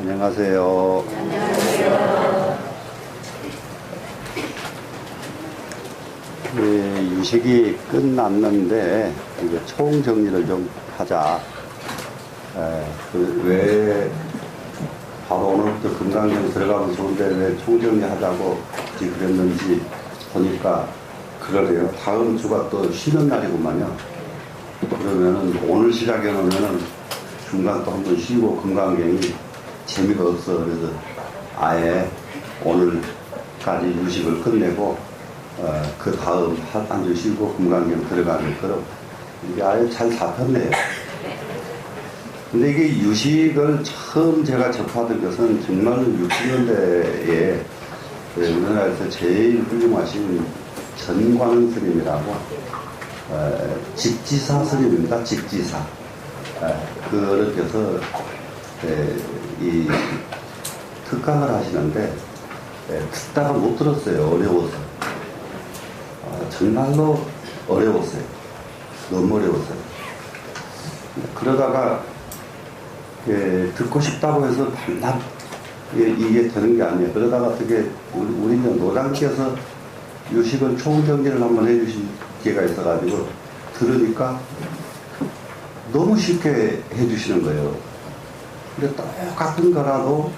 안녕하세요. 안녕하세요. 유식이 끝났는데 이제 총 정리를 좀 하자. 왜 바로 오늘부터 금강경 들어가면 좋은데 왜 총 정리하자고 굳이 그랬는지 보니까 그러네요. 다음 주가 또 쉬는 날이구만요. 그러면은 오늘 시작해 놓으면은 중간 또 한 번 쉬고 금강경이 재미가 없어. 그래서 아예 오늘까지 유식을 끝내고 그 다음 한 주 쉬고 금강경 들어가는 그런 이게 아예 잘 잡혔네요. 근데 이게 유식을 처음 제가 접하던 것은 정말 60년대에 우리나라에서 제일 훌륭하신 전광 스님이라고 직지사 스님입니다. 직지사. 그렇게서 이 특강을 하시는데 듣다가 못 들었어요. 어려워서. 정말로 어려웠어요. 너무 어려웠어요. 그러다가 듣고 싶다고 해서 반납 이게 되는 게 아니에요. 그러다가 어떻게 우리 노장께서 유식을 총정리를 한번 해주신 기회가 있어가지고 들으니까 너무 쉽게 해주시는 거예요. 근데 똑같은 거라도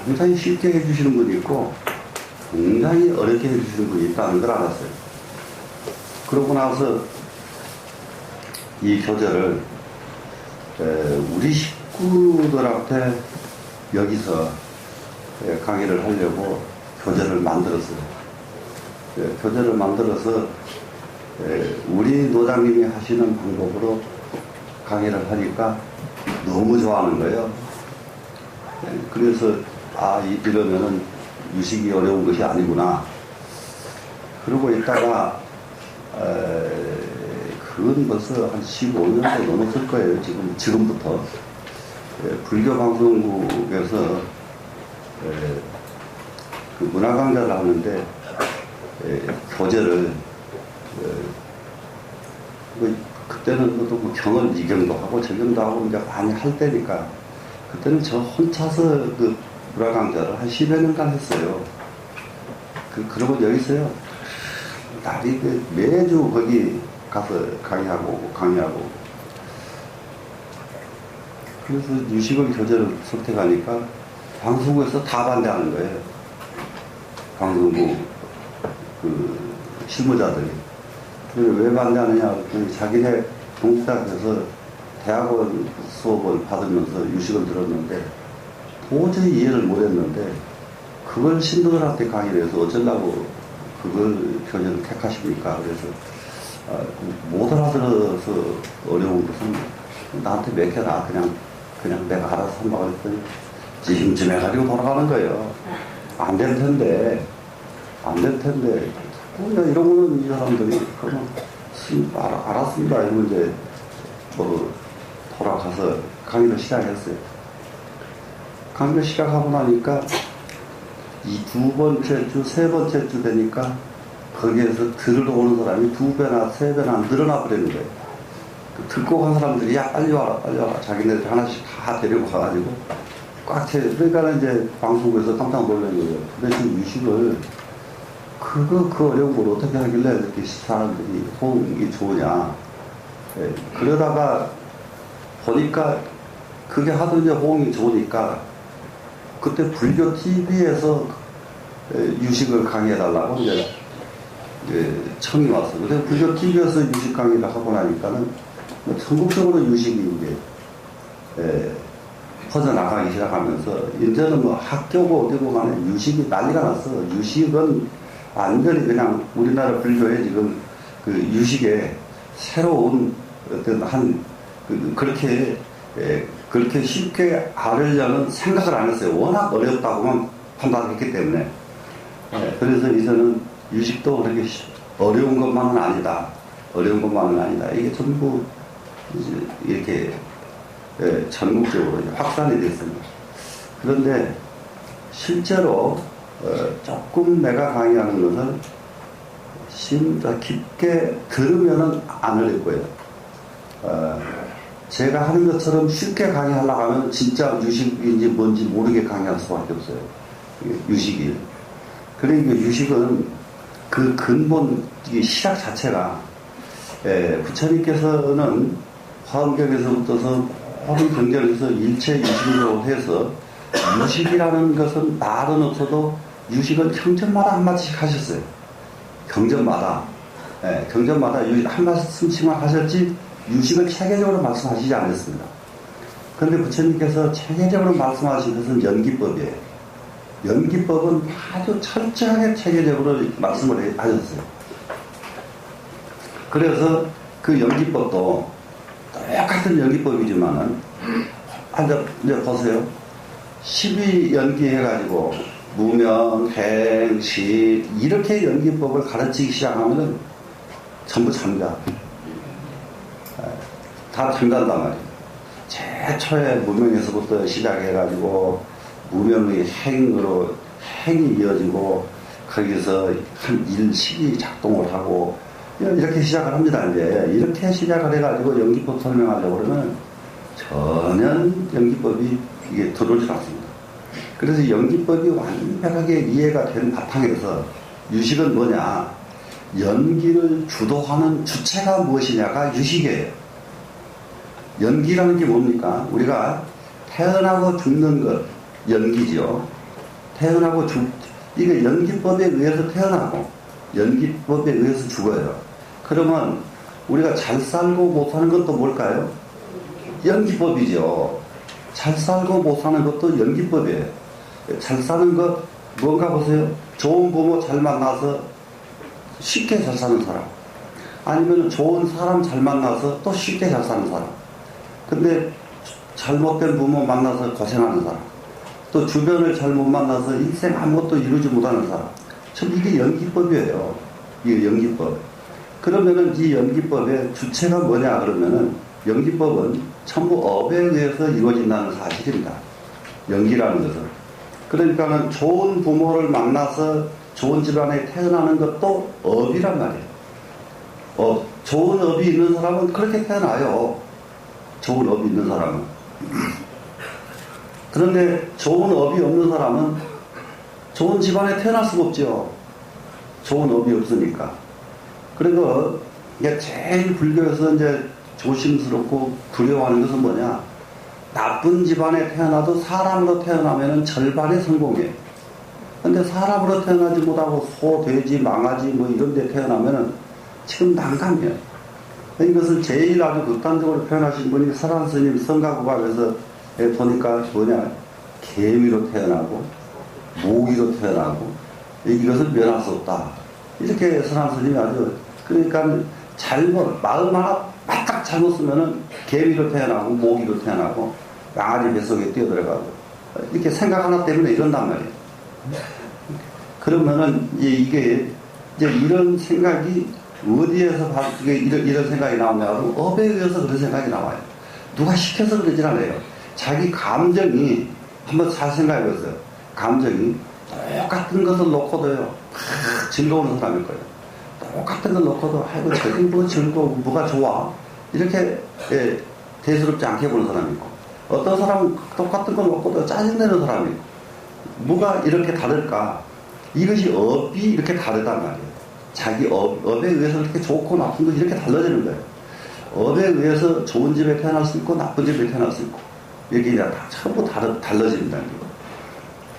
굉장히 쉽게 해주시는 분이 있고 굉장히 어렵게 해주시는 분이 있다는 걸 알았어요. 그러고 나서 이 교재를 우리 식구들한테 여기서 강의를 하려고 교재를 만들었어요. 교재를 만들어서 우리 노장님이 하시는 방법으로 강의를 하니까 너무 좋아하는 거예요. 그래서 이러면은 유식이 어려운 것이 아니구나. 그러고 있다가 그건 벌써 한 15년도 넘었을 거예요. 지금부터 불교 방송국에서 그 문화 강좌를 하는데 교재를 그때는 또 경을 이경도 하고 저경도 하고 이제 많이 할 때니까 그때는 저 혼자서 그 문화 강좌를 한 10여 년간 했어요. 그러고 여기서요 날이 매주 거기 가서 강의하고 그래서 유식을 교재를 선택하니까 방송국에서 다 반대하는 거예요. 방송국 그 실무자들이. 왜 반대하느냐? 자기네 동국대학에서 대학원 수업을 받으면서 유식을 들었는데 도저히 이해를 못했는데 그걸 신도들한테 강의를 해서 어쩌려고 그걸 교재를 택하십니까? 그래서 못 알아들어서 어려운 것은 나한테 맡겨라. 그냥 내가 알아서 한다고 했더니 찜찜해가지고 돌아가는 거예요. 안 될 텐데. 이런 거는 이 사람들이 그러면 알았습니다. 이러면 이제 돌아가서 강의를 시작했어요. 강의를 시작하고 나니까 이 두 번째 주, 세 번째 주 되니까 거기에서 들으러 오는 사람이 2배나 3배나 늘어나 버리는 거예요. 듣고 간 사람들이 빨리 와라. 자기네들 하나씩 다 데리고 가가지고 꽉 채. 그러니까 이제 방송국에서 깜짝 놀라는 거예요. 근데 지금 유식을 그 어려운 걸 어떻게 하길래 이렇게 사람들이 호응이 좋으냐. 그러다가 보니까 그게 하도 이제 호응이 좋으니까 그때 불교 TV에서 유식을 강의해달라고 이제 청이 왔어요. 근데 불교 TV에서 유식 강의를 하고 나니까는 전국적으로 유식이 이제 퍼져나가기 시작하면서 이제는 학교고 어디고 간에 유식이 난리가 났어. 유식은 완전히 그냥 우리나라 불교에 지금 그 유식의 새로운 어떤 그렇게 쉽게 알으려는 생각을 안 했어요. 워낙 어렵다고만 판단했기 때문에. 그래서 이제는 유식도 그렇게 어려운 것만은 아니다. 이게 전부 이렇게 전국적으로 확산이 됐습니다. 그런데 실제로 조금 내가 강의하는 것을 심도 깊게 들으면은 안 어려울 거예요. 제가 하는 것처럼 쉽게 강의하려고 하면 진짜 유식인지 뭔지 모르게 강의할 수밖에 없어요. 유식이. 그러니까 유식은 그 근본 시작 자체가 부처님께서는 화엄경에서부터서 모든 경전에서 일체 유식으로 해서 유식이라는 것은 말은 없어도 유식은 경전마다 한마디씩 하셨어요. 경전마다. 경전마다 한 말씀씩만 하셨지 유식을 체계적으로 말씀하시지 않았습니다. 그런데 부처님께서 체계적으로 말씀하신 것은 연기법이에요. 연기법은 아주 철저하게 체계적으로 말씀을 하셨어요. 그래서 그 연기법도 똑같은 연기법이지만은, 이제 보세요. 12연기 해가지고, 무명, 행, 시, 이렇게 연기법을 가르치기 시작하면은 전부 잠가. 다 잠간단 말이에요. 제일 초에 무명에서부터 시작해가지고, 무명의 행으로, 행이 이어지고, 거기서 한 일식이 작동을 하고, 이렇게 시작을 합니다, 이제. 이렇게 시작을 해가지고 연기법 설명하려고 그러면 전혀 연기법이 이게 들어오지 않습니다. 그래서 연기법이 완벽하게 이해가 된 바탕에서 유식은 뭐냐? 연기를 주도하는 주체가 무엇이냐가 유식이에요. 연기라는 게 뭡니까? 우리가 태어나고 죽는 것, 연기죠. 태어나고 이게 연기법에 의해서 태어나고, 연기법에 의해서 죽어요. 그러면 우리가 잘 살고 못 사는 것도 뭘까요? 연기법이죠. 잘 살고 못 사는 것도 연기법이에요. 잘 사는 것 뭔가 보세요. 좋은 부모 잘 만나서 쉽게 잘 사는 사람, 아니면 좋은 사람 잘 만나서 또 쉽게 잘 사는 사람. 근데 잘못된 부모 만나서 고생하는 사람, 또 주변을 잘못 만나서 인생 아무것도 이루지 못하는 사람. 참 이게 연기법이에요. 이게 연기법. 그러면은 이 연기법의 주체가 뭐냐 그러면은 연기법은 전부 업에 의해서 이루어진다는 사실입니다. 연기라는 것은. 그러니까는 좋은 부모를 만나서 좋은 집안에 태어나는 것도 업이란 말이에요. 좋은 업이 있는 사람은 그렇게 태어나요. 좋은 업이 있는 사람은. 그런데 좋은 업이 없는 사람은 좋은 집안에 태어날 수가 없죠. 좋은 업이 없으니까. 그래서 이게 제일 불교에서 이제 조심스럽고 두려워하는 것은 뭐냐? 나쁜 집안에 태어나도 사람으로 태어나면은 절반의 성공이에요. 근데 사람으로 태어나지 못하고 소, 돼지, 망아지 뭐 이런 데 태어나면은 지금 난감해요. 이것을 제일 아주 극단적으로 표현하신 분이 설한 스님 성가구박에서 보니까 뭐냐? 개미로 태어나고 모기로 태어나고 이것을 면할 수 없다. 이렇게 설한 스님이 아주, 그러니까 잘못, 마음 하나 바짝 잘못 쓰면은 개미로 태어나고 모기로 태어나고 망아지 뱃속에 뛰어들어가고 이렇게 생각 하나 때문에 이런단 말이에요. 그러면은 이게 이제 이런 생각이 어디에서 이런 생각이 나오냐 하면 업에 의해서 그런 생각이 나와요. 누가 시켜서 그러진 않아요. 자기 감정이, 한번 잘 생각해 보세요. 감정이 똑같은 것을 놓고도요, 즐거운 사람일 거예요. 똑같은 걸 놓고도, 아이고, 저기 뭐 즐거워, 뭐가 좋아? 이렇게, 대수롭지 않게 보는 사람이 있고, 어떤 사람은 똑같은 걸 놓고도 짜증내는 사람이 있고, 뭐가 이렇게 다를까? 이것이 업이 이렇게 다르단 말이에요. 자기 업에 의해서 이렇게 좋고 나쁜 것이 이렇게 달라지는 거예요. 업에 의해서 좋은 집에 태어날 수 있고, 나쁜 집에 태어날 수 있고, 이게 이제 다 전부 달라집니다.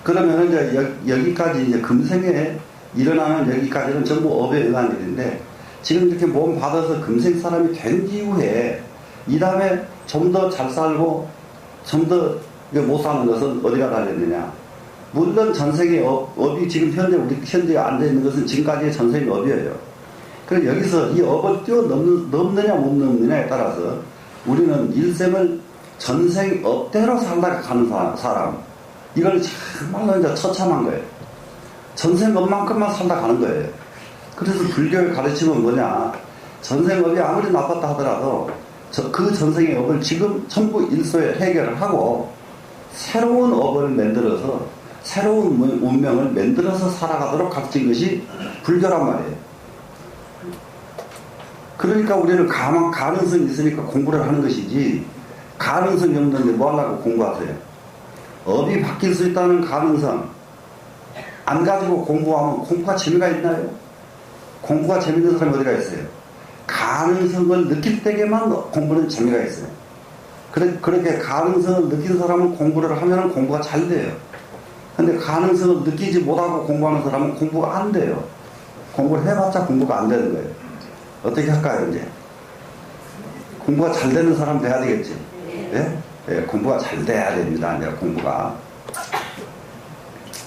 그러면 이제 여기까지 이제 금생에 일어나는 여기까지는 전부 업에 의한 일인데, 지금 이렇게 몸 받아서 금생 사람이 된 이후에 이 다음에 좀 더 잘 살고 좀 더 못 사는 것은 어디가 달렸느냐? 물론 전생의 업이 지금 우리 현재 앉아있는 것은 지금까지의 전생의 업이에요. 그래서 여기서 이 업을 뛰어넘느냐 못 넘느냐에 따라서 우리는 일생을 전생 업대로 살다가 가는 사람, 이걸 정말로 이제 처참한 거예요. 전생 업만큼만 살다 가는 거예요. 그래서 불교의 가르침은 뭐냐? 전생 업이 아무리 나빴다 하더라도 그 전생의 업을 지금 전부 일소에 해결을 하고 새로운 업을 만들어서 새로운 운명을 만들어서 살아가도록 가르친 것이 불교란 말이에요. 그러니까 우리는 가능성이 있으니까 공부를 하는 것이지, 가능성이 없는데 뭐 하려고 공부하세요? 업이 바뀔 수 있다는 가능성 안 가지고 공부하면 공부가 재미가 있나요? 공부가 재밌는 사람이 어디가 있어요? 가능성을 느낄 때에만 공부는 재미가 있어요. 그렇게 가능성을 느낀 사람은 공부를 하면 공부가 잘 돼요. 근데 가능성을 느끼지 못하고 공부하는 사람은 공부가 안 돼요. 공부를 해봤자 공부가 안 되는 거예요. 어떻게 할까요, 이제? 공부가 잘 되는 사람 돼야 되겠지. 예? 예, 공부가 잘 돼야 됩니다, 이제 공부가.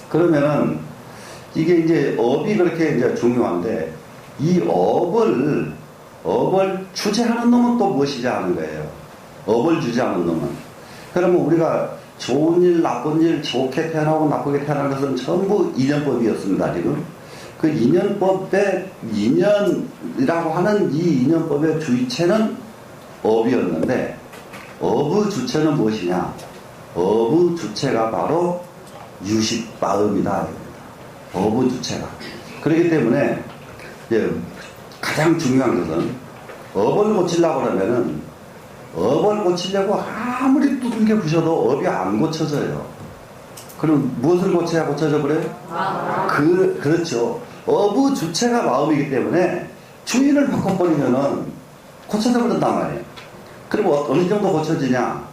그러면은, 이게 이제 업이 그렇게 이제 중요한데, 이 업을 주재하는 놈은 또 무엇이지 하는 거예요. 업을 주재하는 놈은. 그러면 우리가 좋은 일, 나쁜 일, 좋게 태어나고 나쁘게 태어난 것은 전부 인연법이었습니다, 지금. 그 인연법의, 인연이라고 하는 이 인연법의 주체는 업이었는데, 업의 주체는 무엇이냐? 업의 주체가 바로 유식마음이다. 업의 주체가. 그렇기 때문에, 이제 가장 중요한 것은, 업을 고치려고 그러면은, 업을 고치려고 아무리 두들겨 부셔도 업이 안 고쳐져요. 그럼 무엇을 고쳐야 고쳐져 그래요? 그렇죠. 업의 주체가 마음이기 때문에 주인을 바꿔버리면은 고쳐져 버린단 말이에요. 그리고 어느 정도 고쳐지냐?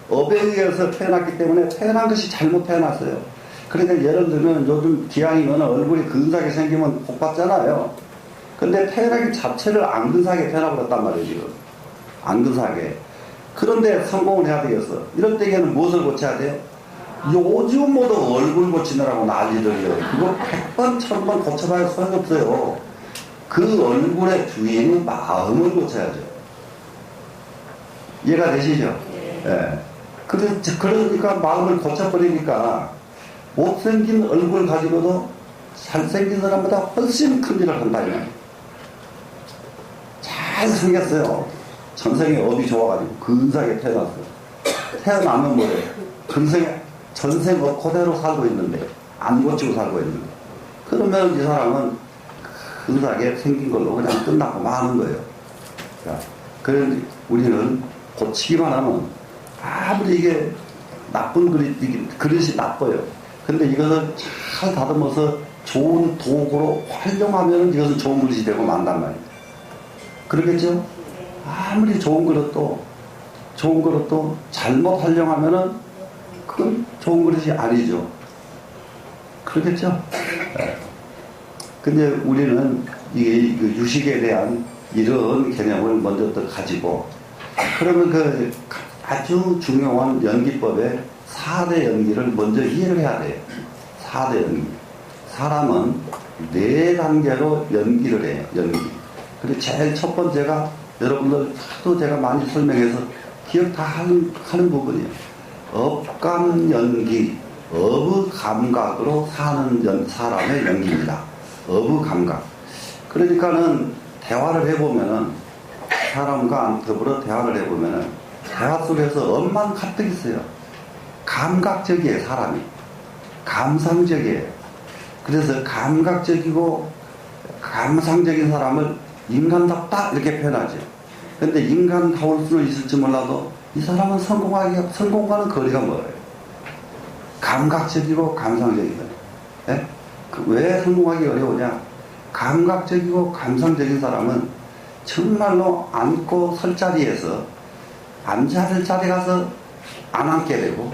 업에 의해서 태어났기 때문에 태어난 것이 잘못 태어났어요. 그러니까 예를 들면 요즘 기왕이면 얼굴이 근사하게 생기면 복 받잖아요. 근데 태어나기 자체를 안 근사하게 태어나버렸단 말이에요, 지금. 안 근사하게. 그런데 성공을 해야 되겠어. 이럴 때에는 무엇을 고쳐야 돼요? 요즘 모두 얼굴 고치느라고 난리들이에요. 그거 100번, 1000번 고쳐봐야 소용없어요. 그 얼굴의 주인은 마음을 고쳐야죠. 이해가 되시죠? 예. 그러니까 마음을 고쳐버리니까 못생긴 얼굴 가지고도 잘생긴 사람보다 훨씬 큰 일을 한다면 잘생겼어요. 전생에 업이 좋아가지고 근사하게 태어났어요. 태어나면 뭐예요? 전생 업 그대로 살고 있는데 안 고치고 살고 있는데 그러면 이 사람은 근사하게 생긴 걸로 그냥 끝나고 마는 거예요. 그래서 우리는 고치기만 하면 아무리 이게 나쁜 그릇이 나빠요. 근데 이것을 잘 다듬어서 좋은 도구로 활용하면 이것은 좋은 그릇이 되고 만단 말이에요. 그러겠죠? 아무리 좋은 그릇도 잘못 활용하면은 그건 좋은 그릇이 아니죠. 그러겠죠? 네. 근데 우리는 이 유식에 대한 이런 개념을 먼저 또 가지고 그러면 그 아주 중요한 연기법의 4대 연기를 먼저 이해를 해야 돼요. 4대 연기. 사람은 4단계로 연기를 해요. 연기. 그리고 제일 첫 번째가 여러분들 하도 제가 많이 설명해서 기억 다 하는 부분이에요. 업감연기, 업의 감각으로 사는 사람의 연기입니다. 업의 감각. 그러니까는 대화를 해보면은 사람과 더불어 대화를 해보면은 대화 속에서 업만 가득 있어요. 감각적이에요, 사람이. 감상적이에요. 그래서 감각적이고 감상적인 사람을 인간답다 이렇게 표현하죠. 근데 인간다울 수는 있을지 몰라도 이 사람은 성공과는 거리가 멀어요. 감각적이고 감상적인 거예요. 예? 왜 성공하기 어려우냐? 감각적이고 감상적인 사람은 정말로 앉고 설 자리에서 앉아야 될 자리에 가서 안 앉게 되고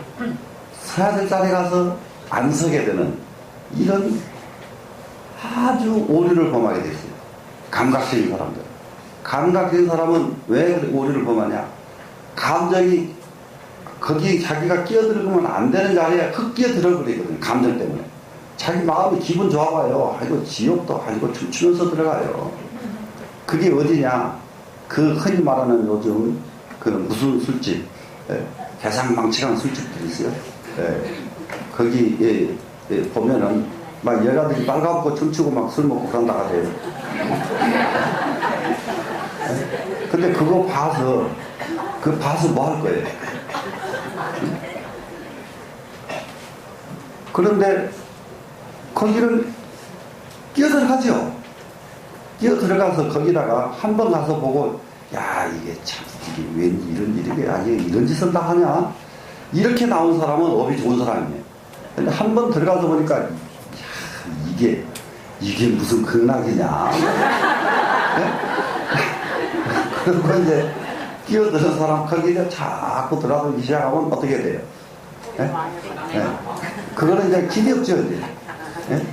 서야 될 자리에 가서 안 서게 되는 이런 아주 오류를 범하게 돼 있어요. 감각적인 사람들. 감각적인 사람은 왜 오류를 범하냐? 감정이 거기 자기가 끼어들면 안 되는 자리에 흑 끼어들어 버리거든요. 감정 때문에. 자기 마음이 기분 좋아봐요. 아이고 지옥도 아니고 춤추면서 들어가요. 그게 어디냐? 그 흔히 말하는 요즘 그 무슨 술집, 개상망측한 술집들이 있어요. 거기 보면은 막 여자들이 빨가벗고 춤추고 막 술 먹고 그런다 하대요. 근데 그거 봐서 뭐 할 거예요? 그런데 거기를 끼어들어가죠. 끼어들어가서 거기다가 한 번 가서 보고 야, 이게 참, 이게 왜 이런 짓을 다 하냐? 이렇게 나온 사람은 업이 좋은 사람이에요. 근데 한 번 들어가서 보니까, 야, 이게 무슨 극락이냐? 네? 그리고 이제 끼어드는 사람 거기에 자꾸 들어가기 시작하면 어떻게 돼요? 네? 네. 그거는 이제 기력죠, 이제. 네?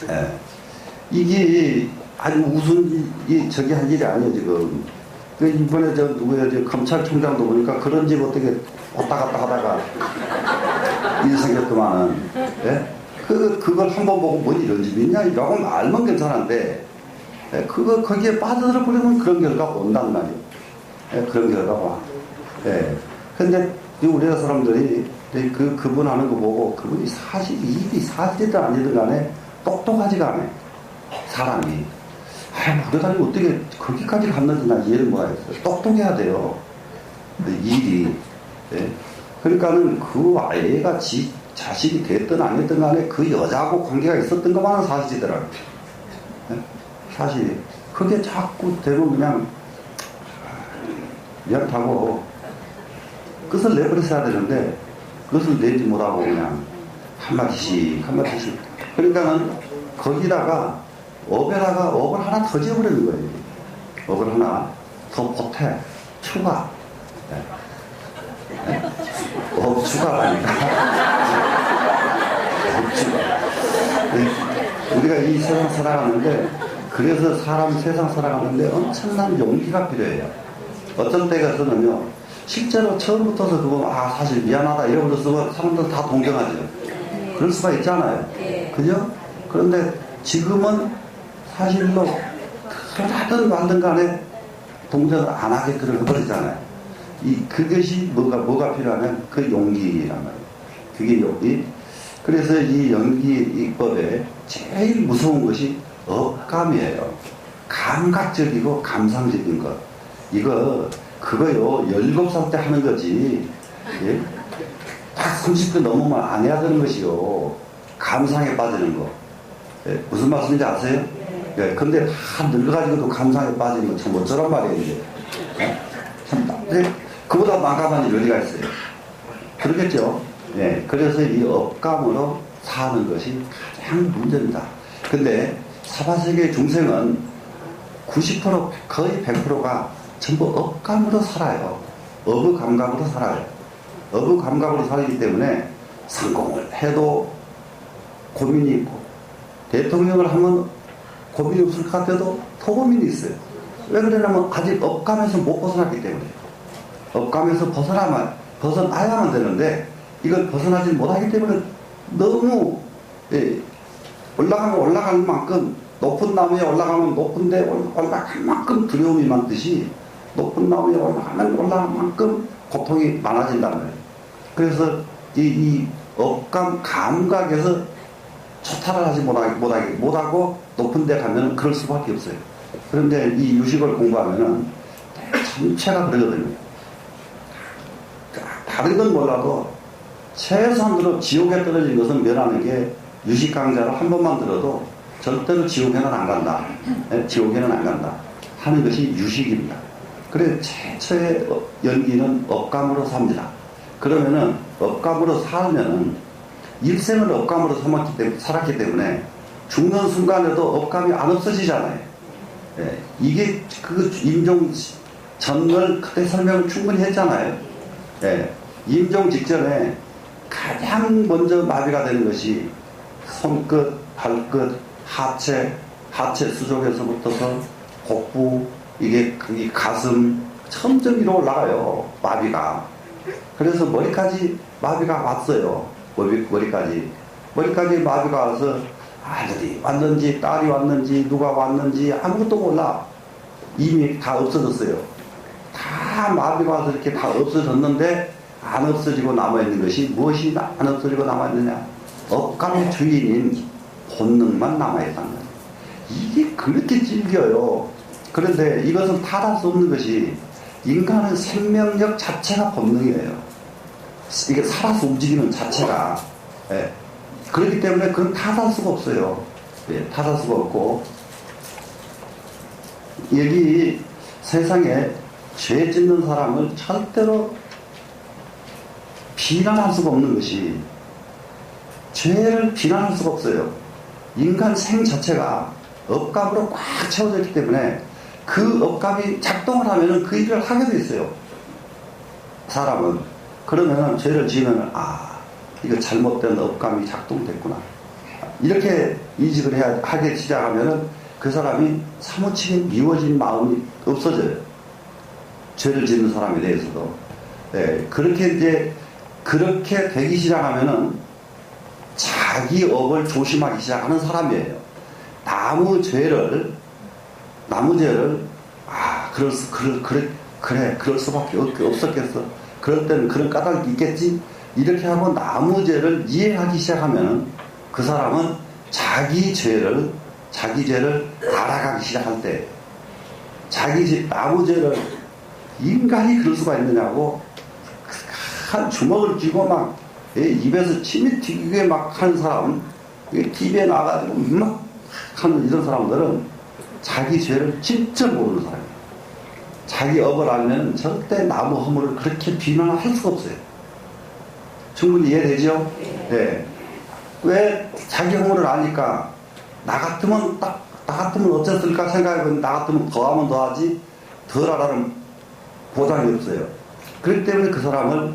네. 이게 아주 우스운 저기 한 일이 아니에요, 지금. 이번에 누구야, 검찰총장도 보니까 그런 집 어떻게 왔다 갔다 하다가 일 생겼더만은, 예? 그걸 한번 보고 뭐 이런 집이 있냐? 이라고 알면 괜찮은데, 예? 거기에 빠져들어 버리면 그런 결과가 온단 말이에요. 예? 그런 결과가 와. 예. 근데 우리나라 사람들이 그분 하는 거 보고 그분이 일이 사실이든 아니든 간에 똑똑하지가 않아요. 사람이. 우리가 어떻게 거기까지 갔는지 난 이해를 못하겠어요. 똑똑해야 돼요. 일이. 예? 그러니까는 그 아이가 자식이 됐든 안 됐든 간에 그 여자하고 관계가 있었던 것만은 사실이더라고요. 예? 사실이. 그게 자꾸 되면 그냥 미안하고 끝을 내버렸어야 되는데 그것을 내지 못하고 그냥 한마디씩 그러니까는 거기다가 업을 하나 더 지어버리는 거예요. 업을 하나 더 보태 추가. 네. 네. 업 추가라니까. 업 추가. 네. 우리가 이 세상 살아가는데 그래서 세상 살아가는데 엄청난 용기가 필요해요. 어떤 때가서는요 실제로 처음부터서 그거 사실 미안하다 이러고 쓰면 사람들 다 동경하죠. 그럴 수가 있잖아요. 그죠? 그런데 지금은 사실로 하든 말든 간에 동정을 안 하게끔 해버리잖아요. 그것이 뭐가 필요하면 그 용기란 말이에요. 그게 용기. 그래서 이 연기법에 제일 무서운 것이 억감이에요. 감각적이고 감상적인 것. 그거요, 17살 때 하는 거지. 예? 딱 30대 넘으면 안 해야 되는 것이요. 감상에 빠지는 거. 예? 무슨 말씀인지 아세요? 예, 근데 다 늙어가지고도 감상에 빠지는 건 참 어쩌란 말이에요, 이제. 예? 참, 그보다 난감한 일이 어디가 있어요? 그러겠죠? 예, 그래서 이 업감으로 사는 것이 가장 문제입니다. 근데 사바세계의 중생은 90% 거의 100%가 전부 업감으로 살아요. 업의 감각으로 살아요. 업의 감각으로 살기 때문에 성공을 해도 고민이 있고 대통령을 하면 고민이 없을 것 같아도 토고민이 있어요. 왜 그러냐면 아직 업감에서 못 벗어났기 때문에. 업감에서 벗어나야만 되는데 이걸 벗어나지 못하기 때문에 너무 올라가는 만큼 높은 나무에 올라가면 높은데 올라갈 만큼 두려움이 많듯이 높은 나무에 올라갈 만큼 고통이 많아진단 말이에요. 그래서 이 업감 감각에서 초탈을 하지 못하고 높은 데 가면 그럴 수밖에 없어요. 그런데 이 유식을 공부하면은 전체가 그러거든요. 다른 건 몰라도 최소한으로 지옥에 떨어진 것은 면하는 게 유식 강좌를 한 번만 들어도 절대로 지옥에는 안 간다. 지옥에는 안 간다. 하는 것이 유식입니다. 그래서 최초의 연기는 업감으로 삽니다. 그러면은 업감으로 살면은 일생을 업감으로 살았기 때문에 죽는 순간에도 업감이 안 없어지잖아요. 예, 이게 그 임종 전을 그때 설명을 충분히 했잖아요. 예, 임종 직전에 가장 먼저 마비가 되는 것이 손끝, 발끝, 하체 수족에서부터서 복부, 이게 가슴, 점점 위로 올라가요. 마비가. 그래서 머리까지 마비가 왔어요. 머리까지 마비가 와서 아들이 왔는지 딸이 왔는지 누가 왔는지 아무것도 몰라. 이미 다 없어졌어요. 다 마비가 와서 이렇게 다 없어졌는데 안 없어지고 남아있는 것이 무엇이 안 없어지고 남아있느냐? 업감의 주인인 본능만 남아있다는 거예요. 이게 그렇게 질겨요. 그런데 이것은 타할 수 없는 것이 인간의 생명력 자체가 본능이에요. 이게 살아서 움직이는 자체가. 예. 그렇기 때문에 그건 탓할 수가 없어요. 예, 탓할 수가 없고 여기 세상에 죄 짓는 사람을 절대로 비난할 수가 없는 것이, 죄를 비난할 수가 없어요. 인간 생 자체가 억압으로 꽉 채워져 있기 때문에 그 억압이 작동을 하면은 그 일을 하게 돼 있어요. 사람은. 그러면은 죄를 지으면, 이거 잘못된 억압이 작동됐구나. 이렇게 인식을 하기 시작하면은 그 사람이 사무치게 미워진 마음이 없어져요. 죄를 짓는 사람에 대해서도. 네, 그렇게 되기 시작하면은 자기 업을 조심하기 시작하는 사람이에요. 나무 죄를, 그럴 수밖에 없었겠어. 그럴 때는 그런 까닭이 있겠지? 이렇게 하고 나무 죄를 이해하기 시작하면은 그 사람은 자기 죄를 알아가기 시작할 때, 나무 죄를 인간이 그럴 수가 있느냐고 한 주먹을 쥐고 막 입에서 침이 튀기게 막 하는 사람, TV에 나가지고 막 하는 이런 사람들은 자기 죄를 진짜 모르는 사람이에요. 자기 업을 알면 절대 나무 허물을 그렇게 비난할 수가 없어요. 충분히 이해되죠? 네. 왜 자기 허물을 아니까 나 같으면 어쨌을까 생각해보면 나 같으면 더하면 더하지 덜 하라는 보장이 없어요. 그렇기 때문에 그 사람을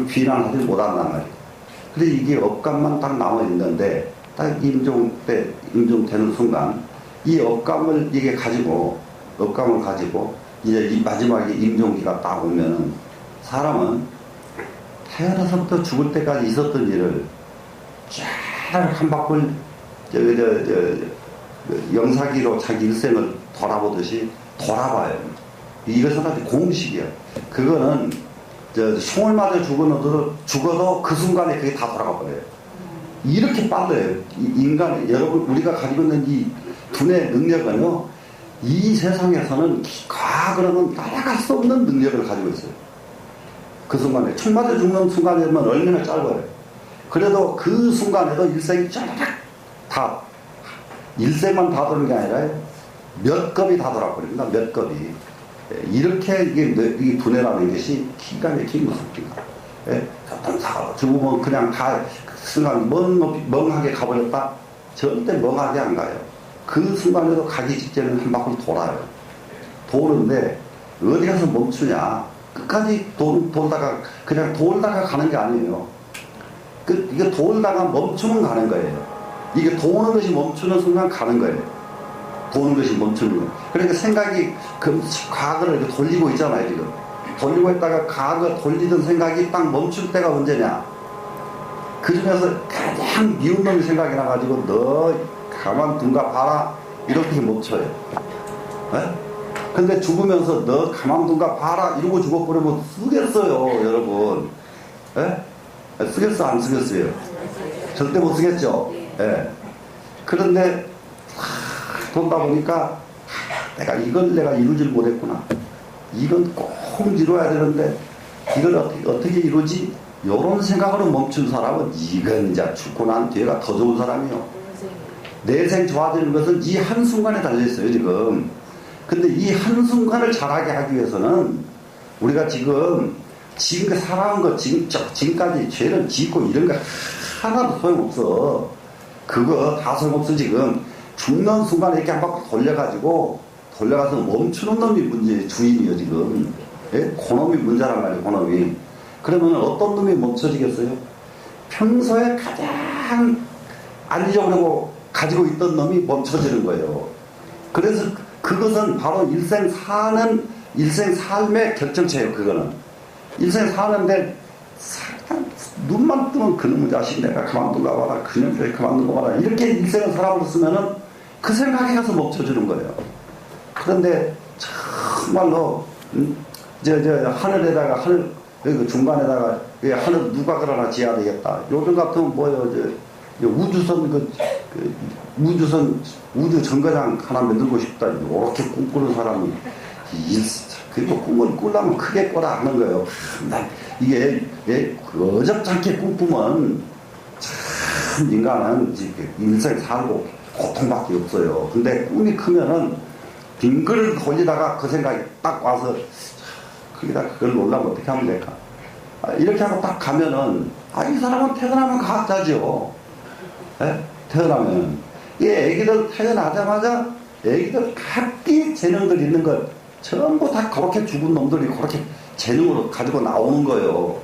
비난하지 못한단 말이에요. 근데 이게 업감만 딱 남아있는데 딱 임종되는 순간 이 업감을 가지고 이제 이 마지막에 임종기가 딱 오면은 사람은 태어나서부터 죽을 때까지 있었던 일을 쫙 한 바퀴 영사기로 자기 일생을 돌아보듯이 돌아봐요. 이것은 아주 공식이야. 그거는 총을 맞아 죽어도 그 순간에 그게 다 돌아가 버려요. 이렇게 빨라요. 여러분, 우리가 가지고 있는 이 두뇌 능력은요, 이 세상에서는 과거로는 따라갈 수 없는 능력을 가지고 있어요. 그 순간에 총 맞아 죽는 순간이면 얼마나 짧아요. 그래도 그 순간에도 일생이 쫙 일생만 다 도는 게 아니라 몇 겁이 다 돌아버립니다. 몇 겁이. 이렇게 이 두뇌라는 것이 기가 막히게 무섭습니다. 죽으면 그냥 다 순간 멍하게 가버렸다? 절대 멍하게 안 가요. 그 순간에도 가기 직전에 한 바퀴 돌아요. 도는데 어디 가서 멈추냐? 끝까지 그냥 돌다가 가는 게 아니에요. 이게 돌다가 멈추면 가는 거예요. 이게 도는 것이 멈추는 순간 가는 거예요. 도는 것이 멈추는 거예요. 그러니까 생각이 과거를 이렇게 돌리고 있잖아요, 지금. 돌리고 있다가 과거 돌리던 생각이 딱 멈출 때가 언제냐? 그 중에서 가장 미운 놈이 생각이 나가지고 너 가만둔가 봐라. 이렇게 멈춰요. 네? 근데 죽으면서 너 가만둔가 봐라. 이러고 죽어버리면 쓰겠어요, 여러분. 네? 쓰겠어, 안 쓰겠어요? 절대 못 쓰겠죠? 네. 그런데 돈다 보니까 이걸 내가 이루질 못했구나. 이건 꼭 이루어야 되는데 이걸 어떻게 이루지? 이런 생각으로 멈춘 사람은 이건 이제 죽고 난 뒤에가 더 좋은 사람이요. 내생 좋아지는 것은 이 한순간에 달려있어요, 지금. 근데 이 한순간을 잘하게 하기 위해서는 우리가 지금 살아온 거, 지금까지 죄를 짓고 이런 거 하나도 소용없어. 그거 다 소용없어. 지금 죽는 순간에 이렇게 한 바퀴 돌려가서 멈추는 놈이 주인이에요, 지금. 예? 그놈이 문제란 말이에요, 그놈이. 그러면 어떤 놈이 멈춰지겠어요? 평소에 가장 안정하고 가지고 있던 놈이 멈춰지는 거예요. 그래서 그것은 바로 일생 삶의 결정체예요, 그거는. 일생 사는데 눈만 뜨면 그놈의 자식 내가 그만둔가 봐라, 그놈의 그만둔가 봐라, 이렇게 일생을 살아버렸으면은 그 생각에 가서 멈춰주는 거예요. 그런데 정말로 하늘에다가 여기 중간에다가 하늘 누가 그러나 지어야 되겠다. 요즘 같으면 우주 정거장 하나 만들고 싶다. 이렇게 꿈꾸는 사람이 그리고 꿈을 꾸려면 크게 꿔라 하는 거예요. 이게 어접잖게 꿈꾸면 참 인간은 인생 살고 고통밖에 없어요. 근데 꿈이 크면은 빙글을 돌리다가 그 생각이 딱 와서 거기다 그걸 놀라면 어떻게 하면 될까? 이렇게 하고 딱 가면은 이 사람은 태어나면 가짜죠. 예? 태어나면 이 애기들 태어나자마자 애기들 각기 재능들 있는 것 전부 다 그렇게 죽은 놈들이 그렇게 재능으로 가지고 나오는 거예요.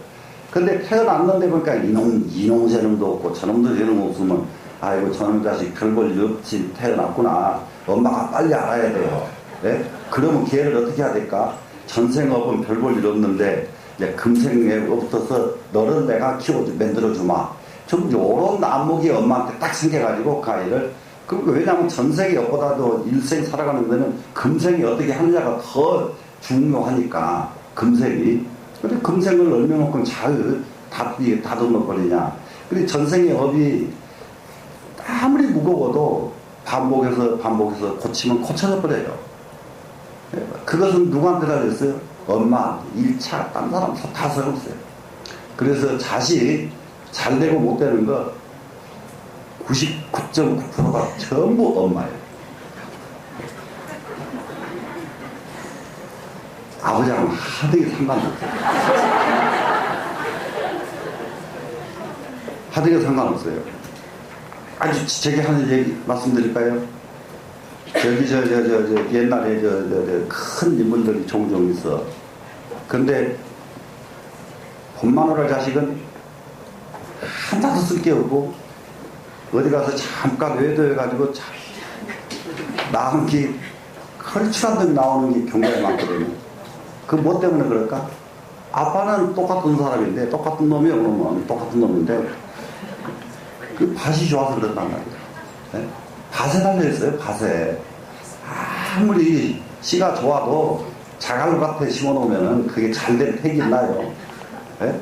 근데 태어났는데 보니까 이놈 재능도 없고 저놈도 재능 없으면 아이고 저놈 자식 별 볼 일 없이 태어났구나. 엄마가 빨리 알아야 돼요. 예? 그러면 걔를 어떻게 해야 될까? 전생업은 별 볼 일 없는데 이제 금생에 없어서 너를 내가 만들어주마. 좀 요런 안목이 엄마한테 딱 생겨가지고 그 아이를 왜냐하면 전생의 업보다도 일생 살아가는 데는 금생이 어떻게 하느냐가 더 중요하니까 금생이. 근데 금생을 얼마만큼 잘 다듬어 버리냐. 근데 전생의 업이 아무리 무거워도 반복해서 고치면 고쳐져 버려요. 그것은 누구한테 달렸어요? 엄마, 1차, 딴 사람 다 소용없어요. 그래서 자식 잘 되고 못 되는 거 99.9%가 전부 엄마예요. 아버지하고는 하등이 상관없어요. 하등이 상관없어요. 아주 제게 하는 얘기 말씀드릴까요? 저기 옛날에 큰 인물들이 종종 있어. 근데 본마누라 자식은 하나도 쓸 게 없고 어디 가서 잠깐 외도해가지고 나온 게 컬출한 놈이 나오는 게 경우가 많거든요. 그 뭐 때문에 그럴까? 아빠는 똑같은 사람인데 똑같은 놈이 오면 똑같은 놈인데 그 밭이 좋아서 그런단 말이에요. 네? 밭에 달려있어요. 밭에 아무리 씨가 좋아도 자갈밭에 심어놓으면 그게 잘된 택이 나요. 네?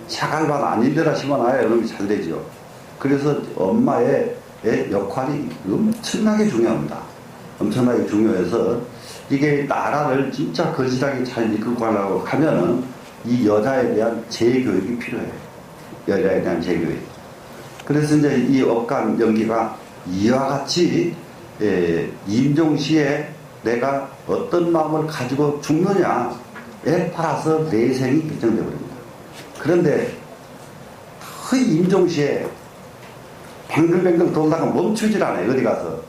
자갈밭 아닌 데다 심어놔야 그런 게 잘 되죠. 그래서 엄마의 역할이 엄청나게 중요합니다. 엄청나게 중요해서 이게 나라를 진짜 거지하게 잘 이끌고 가려고 하면은 이 여자에 대한 재교육이 필요해요. 여자에 대한 재교육. 그래서 이제 이 업간 연기가 이와 같이 임종시에 내가 어떤 마음을 가지고 죽느냐에 따라서 내생이 결정되어 버립니다. 그런데 그 임종시에 뱅글뱅글 돌다가 멈추질 않아요. 어디 가서.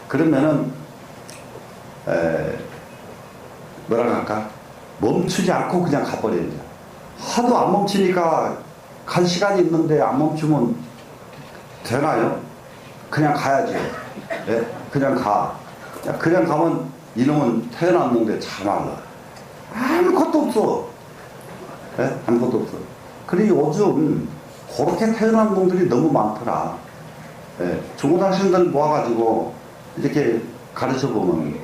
그러면은 뭐라 할까? 멈추지 않고 그냥 가버립니다. 하도 안 멈추니까 갈 시간이 있는데 안 멈추면 되나요? 그냥 가야죠. 예? 그냥 가. 그냥 가면 이놈은 태어났는데 참말로 아무것도 없어. 예? 아무것도 없어. 그리고 요즘 그렇게 태어난 놈들이 너무 많더라. 예? 중고등학생들 모아가지고 이렇게 가르쳐보면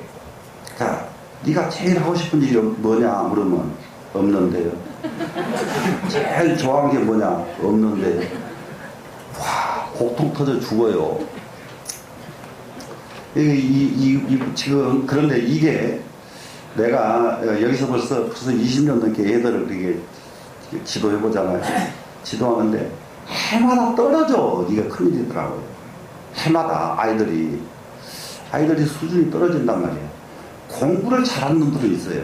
자, 네가 제일 하고 싶은 일이 뭐냐 물으면 없는데요. 제일 좋아하는 게 뭐냐 없는데요. 와, 복통 터져 죽어요. 지금 그런데 이게 내가 여기서 벌써 20년 넘게 애들을 그렇게 지도해보잖아요. 지도하는데 해마다 떨어져. 이게 큰일이더라고요. 해마다 아이들이 수준이 떨어진단 말이에요. 공부를 잘하는 놈들은 있어요.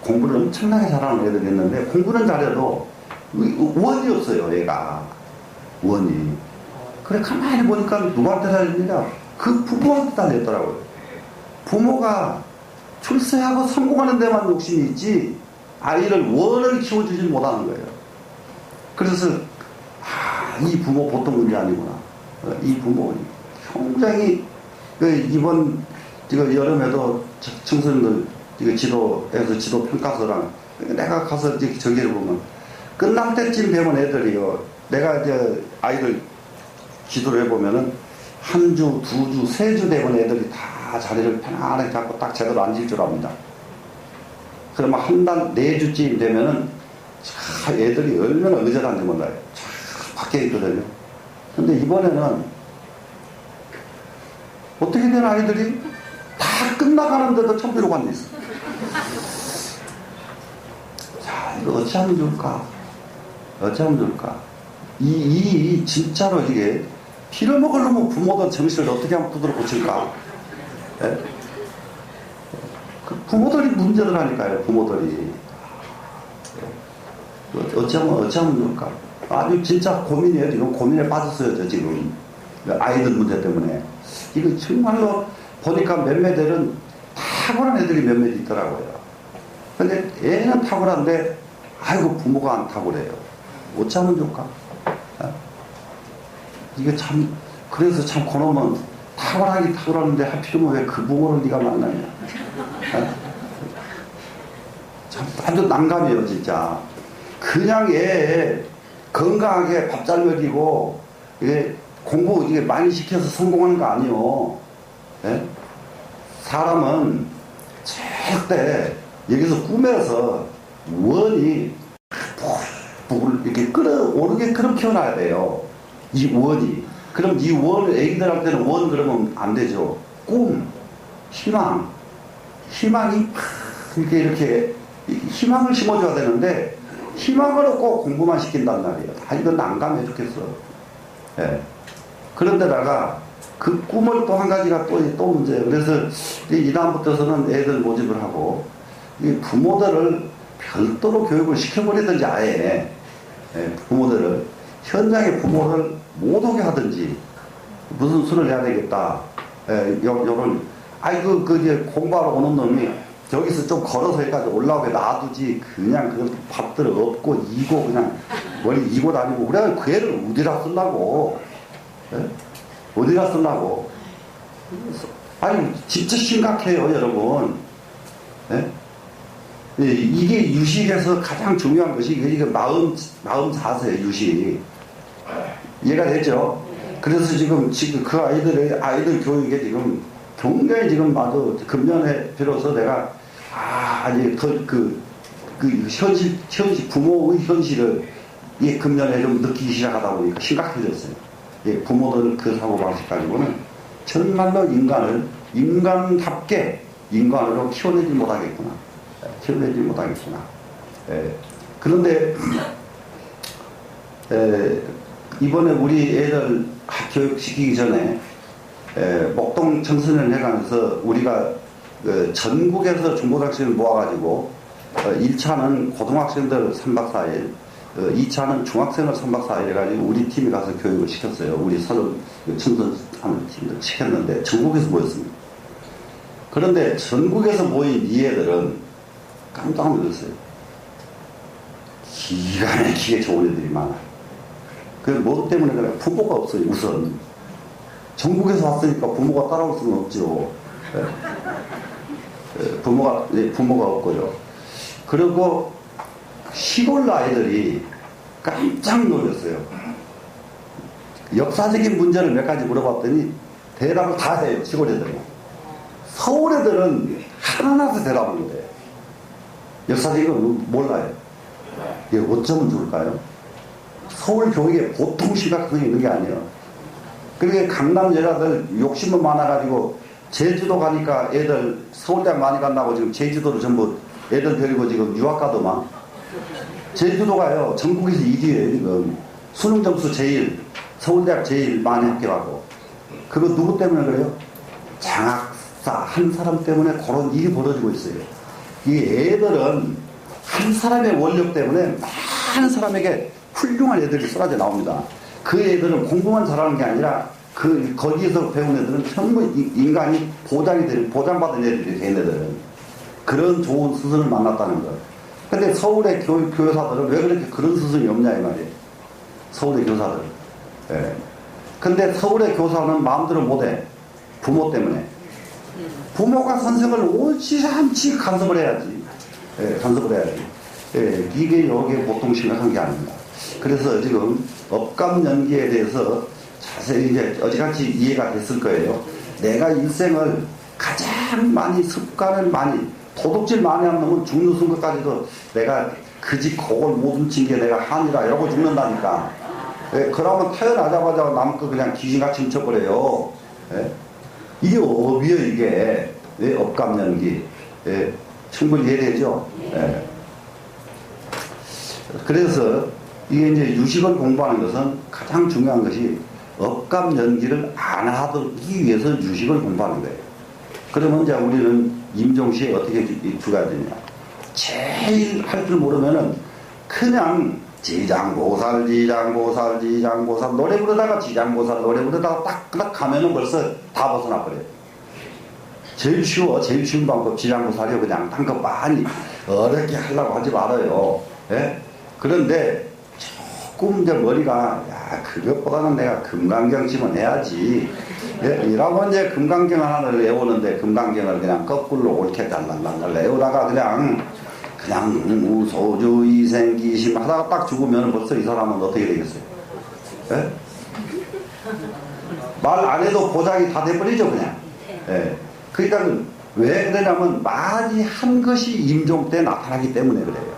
공부를 엄청나게 잘하는 애들이 있는데 공부는 잘해도 원이 없어요. 얘가 원이. 그래 가만히 보니까 누구한테 달렸느냐? 그 부모한테 달렸더라고요. 부모가 출세하고 성공하는 데만 욕심이 있지 아이를 원을 키워주지 못하는 거예요. 그래서 이 부모 보통 문제 아니구나. 이 부모 굉장히 이번 여름에도 청소년들 지도에서 지도 평가서랑 내가 가서 저기를 보면 끝날 때쯤 되면 애들이요. 내가 이제 아이들 지도를 해보면은 한 주, 두 주, 세 주 되면 애들이 다 자리를 편안하게 잡고 딱 제대로 앉을 줄 압니다. 그러면 한 달, 네 주쯤 되면은 애들이 얼마나 의젓한지 몰라요. 밖에 있거든요. 근데 이번에는 어떻게 된 아이들이 다 끝나가는데도 청비로 앉아있어. 자, 이거 어찌하면 좋을까? 어찌하면 좋을까? 진짜로 이게 피를 먹으려면 부모가 정신을 어떻게 하면 두드러 고칠까? 예? 부모들이 문제더라니까요, 부모들이. 어쩌면 좋을까? 아주 진짜 고민이에요. 지금 고민에 빠졌어요, 저 지금. 아이들 문제 때문에. 이거 정말로 보니까 몇몇 애들은 탁월한 애들이 몇몇 있더라고요. 근데 애는 탁월한데, 아이고, 부모가 안 탁월해요. 어쩌면 좋을까? 이게 참, 그래서 참 그놈은 탁월하는데 하필이면 왜 그 부모를 네가 만나냐. 참 아주 난감해요, 진짜. 그냥 얘 건강하게 밥 잘 먹이고, 이게 공부 이게 많이 시켜서 성공하는 거 아니요. 예? 사람은 절대 여기서 꿈에서 원이 이렇게 끌어오르게 그럼 키워놔야 돼요. 이 원이. 그럼 이 원을 애기들한테는 원 그러면 안 되죠. 꿈, 희망이 이렇게 희망을 심어줘야 되는데 희망을 꼭 공부만 시킨단 말이에요. 이건 난감해 죽겠어. 예. 그런데다가 그 꿈을 또 한 가지가 또 문제예요. 그래서 이 다음부터서는 애들 모집을 하고 이 부모들을 별도로 교육을 시켜버리든지 아예 부모들을 현장의 부모를 못 오게 하든지 무슨 수를 해야 되겠다. 요런 이제 공부하러 오는 놈이 저기서 좀 걸어서 해가지고 올라오게 놔두지 그냥 그걸 밥들 없고 이고 그냥 머리 이고 다니고 그래 그 애를 어디다 쓰려고 어디다 쓰려고 아니 진짜 심각해요 여러분. 이게 유식에서 가장 중요한 것이 이게 마음 자세예요. 유식 이해가 되죠? 그래서 지금 그 아이들 교육에 지금 굉장히 지금 아주 금년에 비로소 내가 아니 현실 부모의 현실을 이 금년에 좀 느끼기 시작하다 보니까 심각해졌어요. 부모들 그 사고방식 가지고는 정말로 인간답게 인간으로 키워내지 못하겠구나. 그런데 이번에 우리 애들 교육시키기 전에 목동 청소년 회관에서 우리가 전국에서 중고등학생을 모아가지고 1차는 고등학생들 3박 4일 2차는 중학생을 3박 4일 해가지고 우리 팀이 가서 교육을 시켰어요. 우리 30 청소년 팀들 시켰는데 전국에서 모였습니다. 그런데 전국에서 모인 이 애들은 깜짝 놀랐어요. 기가 막히게 좋은 애들이 많아요. 뭐 때문에 그래? 부모가 없어요, 우선. 전국에서 왔으니까 부모가 따라올 수는 없죠. 부모가 없고요. 그리고 시골 아이들이 깜짝 놀랐어요. 역사적인 문제를 몇 가지 물어봤더니 대답을 다 해요, 시골 애들은. 서울 애들은 하나하나 대답을 못해요. 역사적인 건 몰라요. 이게 어쩌면 좋을까요? 서울 교육에 보통 심각성이 있는 게 아니에요. 그러니까 강남 여자들 욕심은 많아가지고 제주도 가니까 애들 서울대 많이 간다고 지금 제주도를 전부 애들 데리고 지금 유학 가더만. 제주도 가요. 전국에서 1위에요 지금. 수능 점수 제일, 서울대학 제일 많이 합격하고. 그거 누구 때문에 그래요? 장학사 한 사람 때문에 그런 일이 벌어지고 있어요. 이 애들은 한 사람의 원력 때문에 많은 사람에게 훌륭한 애들이 쏟아져 나옵니다. 그 애들은 공부만 잘하는 게 아니라 거기에서 배운 애들은 전부 인간이 보장받은 애들이 걔네들은. 그런 좋은 스승을 만났다는 거. 근데 서울의 교사들은 왜 그렇게 그런 스승이 없냐 이 말이에요. 서울의 교사들. 근데 서울의 교사는 마음대로 못해. 부모 때문에. 부모가 선생을 옳지 않지 간섭을 해야지. 간섭을 해야지. 이게 여기에 보통 심각한 게 아닙니다. 그래서 지금 업감연기에 대해서 자세히 이제 어지간히 이해가 됐을 거예요. 내가 일생을 가장 많이 습관을 많이 도둑질 많이 한 놈은 죽는 순간까지도 내가 그 집 그걸 못 훔친 게 내가 한이라 이러고 죽는다니까. 그러면 태어나자마자 남 거 그냥 귀신같이 훔쳐버려요. 이게 업이에요 이게. 업감연기. 충분히 이해되죠? 그래서 이게 이제 유식을 공부하는 것은 가장 중요한 것이 업감연기를 안 하기 위해서 유식을 공부하는 거예요. 그러면 이제 우리는 임종시에 어떻게 죽어야 되냐. 제일 할 줄 모르면은 그냥 지장보살 노래 부르다가 지장보살 노래 부르다가 딱 가면은 벌써 다 벗어나 버려요. 제일 쉬운 방법 지장보살이요. 그냥 딴 거 많이 어렵게 하려고 하지 말아요. 예? 그런데 조금 이제 머리가 야 그것보다는 내가 금강경심은 해야지. 예? 이라고 이제 금강경 하나를 외우는데 금강경을 그냥 거꾸로 옳게 달랄랄 외우다가 그냥 우소주 이생기심 하다가 딱 죽으면 벌써 이 사람은 어떻게 되겠어요? 예? 말 안 해도 보장이 다 돼버리죠 그냥. 예. 그러니까 왜 그러냐면 많이 한 것이 임종 때 나타나기 때문에 그래요.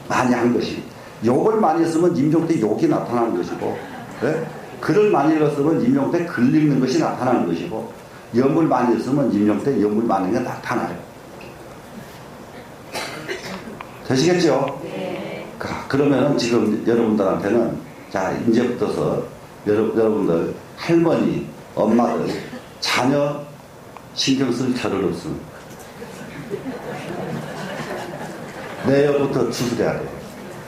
많이 한 것이. 욕을 많이 쓰면 임종 때 욕이 나타나는 것이고, 예? 글을 많이 읽었으면 임종 때 글 읽는 것이 나타나는 것이고, 염을 많이 쓰면 임종 때 염을 많이 게 나타나요. 되시겠죠? 네. 그러면은 지금 여러분들한테는 자 이제부터서 여러분들 할머니, 엄마들, 자녀 신경 쓸 겨를 없습니다. 내업부터 추스려야 돼요.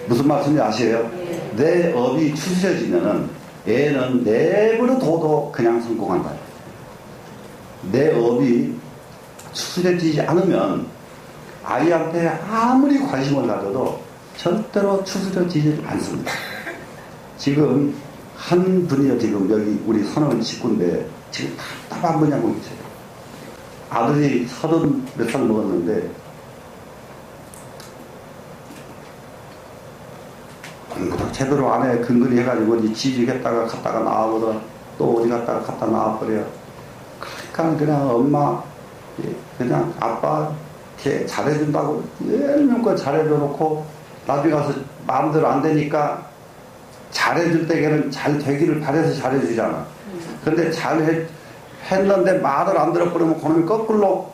무슨 말씀인지 아시에요? 내 업이 추스려지면은 애는 내버려둬도 그냥 성공한다. 내 업이 추스려지지 않으면 아이한테 아무리 관심을 가져도 절대로 추스려지지 않습니다. 지금 한 분이요, 지금 여기 우리 선원 식구인데 지금 답답한 분이 한 분 계세요. 아들이 30몇 살 먹었는데 공부도 제대로 안 해. 근근히 해가지고 어디 취직했다가 갔다가 나와보다 또 어디 갔다가 갔다 나와버려요. 그러니까 그냥 엄마, 그냥 아빠 걔 잘해준다고 열명껏 잘해줘 놓고 나중에 가서 마음대로 안 되니까 잘해줄 때 걔는 잘 되기를 바래서 잘해주잖아. 근데 했는데 말을 안 들어버리면 그놈이 거꾸로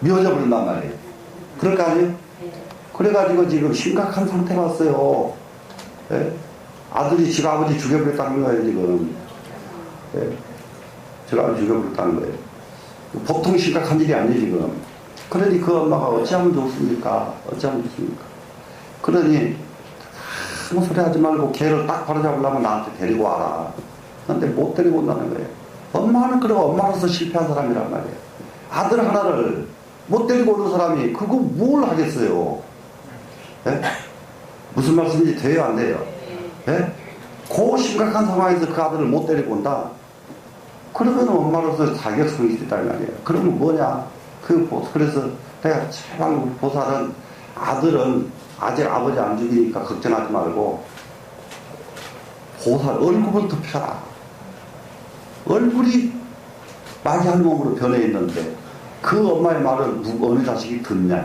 미워져 버린단 말이에요. 그럴 거 아니에요? 그래가지고 지금 심각한 상태가 왔어요. 예? 아들이 지 아버지 죽여버렸다는 거예요 지금. 예? 지 아버지 죽여버렸다는 거예요. 보통 심각한 일이 아니에요 지금. 그러니 그 엄마가 어찌하면 좋습니까? 그러니 아무 소리 하지 말고 걔를 딱 바로잡으려면 나한테 데리고 와라. 근데 못 데리고 온다는 거예요. 엄마는 그러고 엄마로서 실패한 사람이란 말이에요. 아들 하나를 못 데리고 오는 사람이 그거 뭘 하겠어요? 예? 무슨 말씀인지 돼요 안 돼요? 예? 그 심각한 상황에서 그 아들을 못 데리고 온다? 그러면 엄마로서 자격성이 있다는 말이에요. 그러면 뭐냐? 그래서 내가 제발 보살은 아들은 아직 아버지 안 죽이니까 걱정하지 말고 보살 얼굴부터 펴라. 얼굴이 마귀 몸으로 변해 있는데 그 엄마의 말을 어느 자식이 듣냐.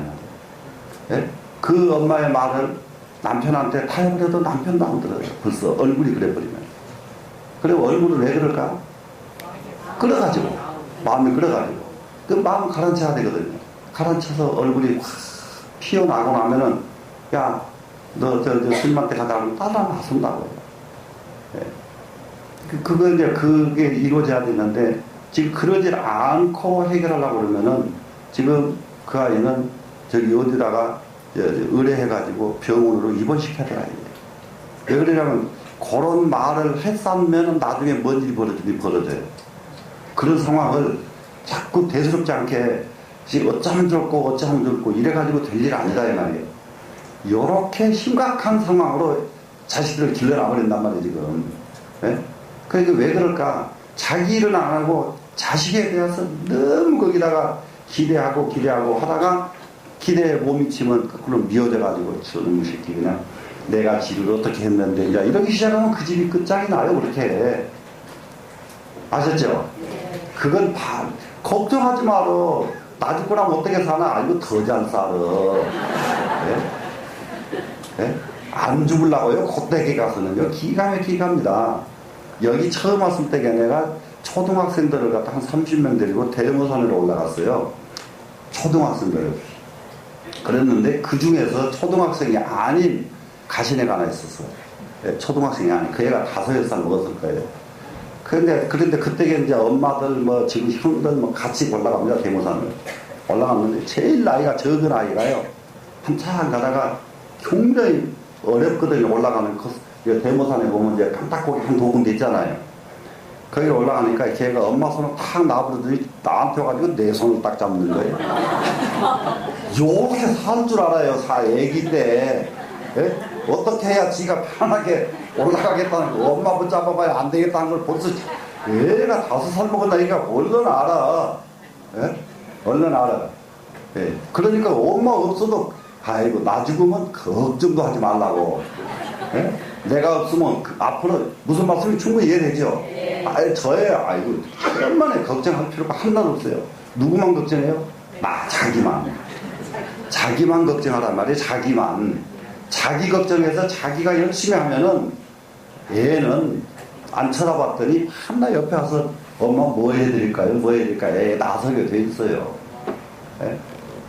예? 그 엄마의 말을 남편한테 타협을 도 남편도 안 들어요. 벌써 얼굴이 그래버리면. 그리고 얼굴은 왜 그럴까? 끌어가지고 마음이 끌어가지고 그 마음 가라앉혀야 되거든요. 가라앉혀서 얼굴이 확 피어나고 나면은 야 너 스님한테 가자 하면 따라 나선다고요. 예. 그게 이루어져야 되는데 지금 그러질 않고 해결하려고 그러면은 지금 그 아이는 저기 어디다가 의뢰해가지고 병원으로 입원시켜야 돼요. 왜 그러냐면 그런 말을 했으면 나중에 뭔 일이 벌어져요. 그런 상황을 자꾸 대수롭지 않게 지금 어쩌면 좋고 어쩌면 좋고 이래가지고 될 일 아니다 이 말이에요. 요렇게 심각한 상황으로 자식들을 길러놔버린단 말이에요 지금. 예? 그러니까 왜 그럴까? 자기 일은 안 하고 자식에 대해서 너무 거기다가 기대하고 하다가 기대에 못 미치면 거꾸로 미워져가지고 저놈의 새끼 그냥 내가 지를 어떻게 했는데 이제 이러기 시작하면 그 집이 끝장이 나요 그렇게. 아셨죠? 그건 걱정하지 마라. 나 죽고 나면 어떻게 사나? 아니고 더 잘 살아. 예? 예? 안 죽으려고요? 그때 가서는요. 기가 막히게 갑니다. 여기 처음 왔을 때 내가 초등학생들을 갖다 한 30명 데리고 대모산으로 올라갔어요. 초등학생들. 그랬는데 그 중에서 초등학생이 아닌 가신애가 하나 있었어요. 예, 초등학생이 아닌. 그 애가 5살 먹었을 거예요. 그런데 그때 이제 엄마들 지금 형들 같이 올라갑니다. 대모산을. 올라갔는데 제일 나이가 적은 아이가요. 한참 가다가 굉장히 어렵거든요. 올라가는 대모산에 보면 이제 깜딱고기 한 두 군데 있잖아요. 거기 올라가니까 걔가 엄마 손을 탁 놔버리더니 나한테 와가지고 내 손을 딱 잡는 거예요. 요렇게 살 줄 알아요. 애기 때. 예? 어떻게 해야 지가 편하게 올라가겠다는 거, 엄마 붙잡아봐야 안 되겠다는 걸 벌써 얘가 5살 먹었다니까 얼른 알아. 예? 얼른 알아. 예. 그러니까 엄마 없어도 아이고 나 죽으면 걱정도 하지 말라고. 예? 내가 없으면 앞으로 무슨 말씀이 충분히 이해되죠? 아이고 얼마나 걱정할 필요가 하나도 없어요. 누구만 걱정해요? 자기만 걱정하란 말이에요. 자기 걱정해서 자기가 열심히 하면은 얘는 안 쳐다봤더니 하나 옆에 와서 엄마 뭐 해드릴까요? 애 나서게 돼 있어요. 예?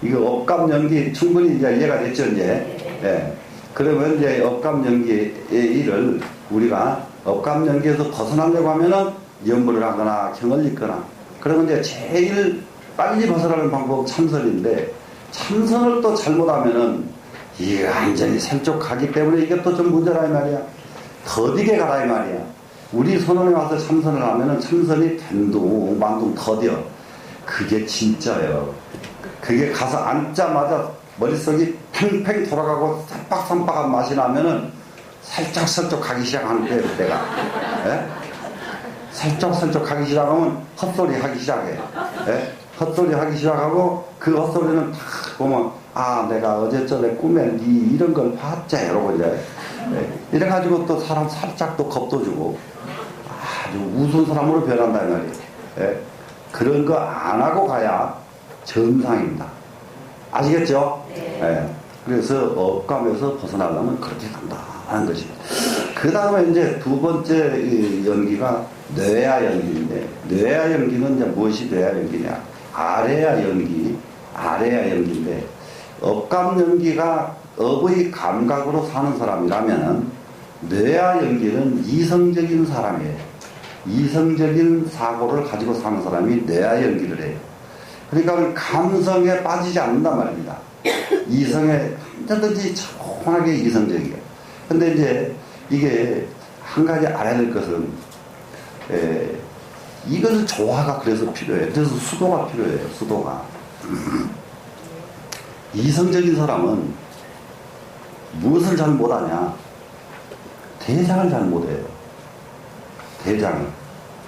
이거 업감연기 충분히 이제 이해가 됐죠, 이제. 예. 그러면 이제 업감연기의 일을 우리가 업감연기에서 벗어나려고 하면은 염불을 하거나 경을 읽거나, 그러면 이제 제일 빨리 벗어나는 방법은 참선인데, 참선을 또 잘못하면은 이게 완전히 sel족하기 때문에 이게 또 좀 문제라 이 말이야. 더디게 가라 이 말이야. 우리 선원에 와서 참선을 하면은 참선이 된둥만둥 더뎌. 그게 진짜예요. 그게 가서 앉자마자 머릿속이 팽팽 돌아가고 삼박삼박한 맛이 나면은 살짝살짝 가기 시작하는 거예요, 그때가. 예? 살짝살짝 가기 시작하면 헛소리 하기 시작해. 예? 헛소리 하기 시작하고 그 헛소리는 딱 보면 내가 어제저에 꿈에 이런 걸 봤지 이러고 이제 이래가지고 또 사람 살짝 또 겁도 주고 아주 우스운 사람으로 변한다 이 말이에요. 예? 그런 거 안 하고 가야 정상입니다. 아시겠죠? 예. 그래서 업감에서 벗어나려면 그렇게 간다 하는 것이. 그 다음에 이제 두 번째 연기가 뇌하 연기인데, 뇌하 연기는 이제 무엇이 뇌하 연기냐? 아래하 연기인데, 업감 연기가 업의 감각으로 사는 사람이라면 뇌하 연기는 이성적인 사람이에요. 이성적인 사고를 가지고 사는 사람이 뇌하 연기를 해요. 그러니까 감성에 빠지지 않는단 말입니다. 이성에 언제든지 차분하게 이성적이에요. 근데 이제 이게 한 가지 알아야 될 것은 이것을 조화가 그래서 필요해요. 그래서 수도가 필요해요. 수도가. 이성적인 사람은 무엇을 잘 못하냐? 대장을 잘 못해요. 대장을.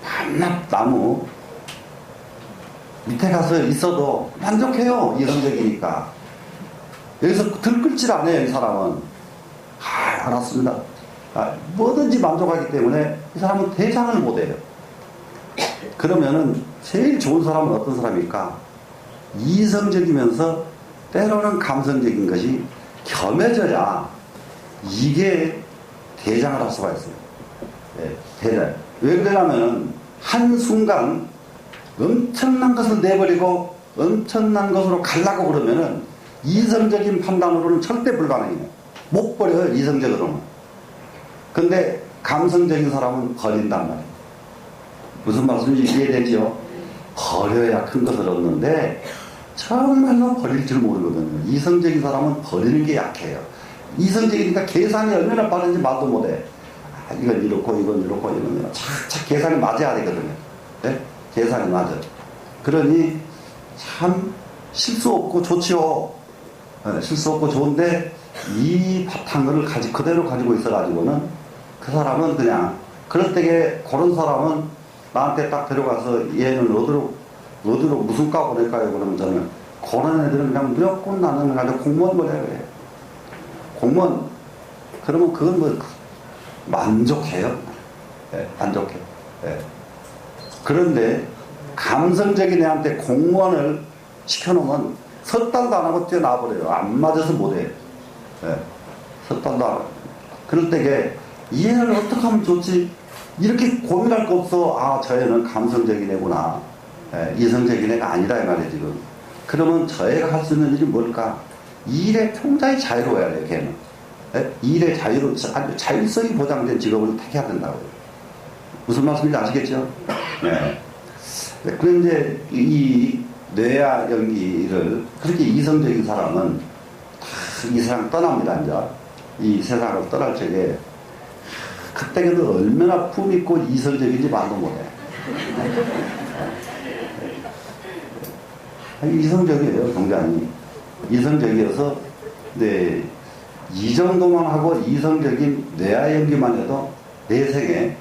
밤낮 나무 밑에 가서 있어도 만족해요. 이성적이니까. 여기서 들끓질 않아요. 이 사람은. 알았습니다. 뭐든지 만족하기 때문에 이 사람은 대장을 못해요. 그러면은 제일 좋은 사람은 어떤 사람일까? 이성적이면서 때로는 감성적인 것이 겸해져야 이게 대장을 할 수가 있어요. 네, 대장. 왜 그러냐면은 한순간 엄청난 것을 내버리고 엄청난 것으로 가려고 그러면은 이성적인 판단으로는 절대 불가능해요. 못 버려요, 이성적으로는. 근데 감성적인 사람은 버린단 말이에요. 무슨 말씀인지 이해되죠? 버려야 큰 것을 얻는데 정말로 버릴 줄 모르거든요. 이성적인 사람은 버리는 게 약해요. 이성적이니까 계산이 얼마나 빠른지 말도 못해. 이건 이렇고 이건 착착 계산이 맞아야 되거든요. 네? 계산이 맞아. 그러니 참 실수 없고 좋지요. 네, 실수 없고 좋은데 이 바탕을 그대로 가지고 있어가지고는 그 사람은 그냥 그럴 때에 그런 사람은 나한테 딱 데려가서 얘는 어디로 무슨 과 보낼까요? 그러면 저는 그런 애들은 그냥 무조건 나는 가지고 공무원 보내야 그래요. 공무원 그러면 그건 뭐 만족해요. 네, 만족해요. 네. 그런데 감성적인 애한테 공무원을 시켜놓으면 석 달도 안 하고 뛰어나버려요. 안 맞아서 못해요. 네. 석 달도 안 하고. 그럴 때에 이 애를 어떻게 하면 좋지? 이렇게 고민할 거 없어. 저 애는 감성적인 애구나. 네. 이성적인 애가 아니다 이 말이에요 지금. 그러면 저 애가 할 수 있는 일이 뭘까? 일에 굉장히 자유로워야 돼요 걔는. 네? 일에 아주 자율성이 보장된 직업을 택해야 된다고요. 무슨 말씀인지 아시겠죠? 네. 그런데 이 뇌와 연기를 그렇게 이성적인 사람은 다 이 세상 떠납니다. 이제 이 세상을 떠날 적에 그때는 얼마나 품있고 이성적인지 말도 못해. 이성적이에요, 굉장히. 이성적이어서, 네, 이 정도만 하고 이성적인 뇌와 연기만 해도 내 생에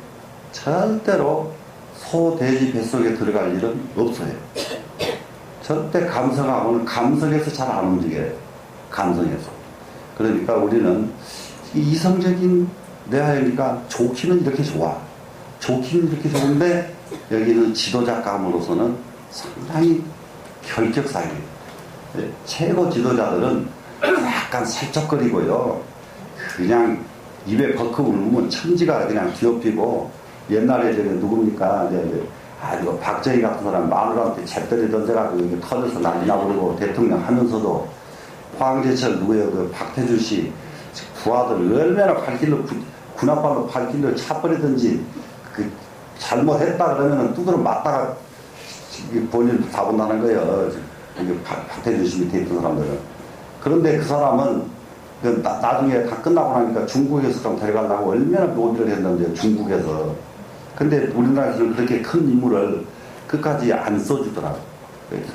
절대로 소, 돼지 뱃속에 들어갈 일은 없어요. 절대 감성하고는 감성에서 잘 안 움직여요. 감성에서. 그러니까 우리는 이 이성적인 뇌와 연기가 좋기는 이렇게 좋아. 좋기는 이렇게 좋은데 여기는 지도자감으로서는 상당히 결격사항이에요. 최고 지도자들은 약간 살짝거리고요. 그냥 입에 벌컥 울면 천지가 그냥 뒤엎이고 옛날에 저기 누굽니까? 이거 박정희 같은 사람 마누라한테 잿더리 던져가지고 여기 터져서 난리 나버리고 대통령 하면서도 황제철 누구예요? 그 박태준 씨 부하들 얼마나 발길로 군합발로 발길로 차버리든지 그 잘못했다 그러면은 두드러 맞다가 본인 다 본다는 거예요. 박태준 씨 밑에 있던 사람들은. 그런데 그 사람은 나중에 다 끝나고 나니까 중국에서 좀 데려가려고 얼마나 논의를 했는데 중국에서. 근데 우리나라에서는 그렇게 큰 인물을 끝까지 안 써주더라고요.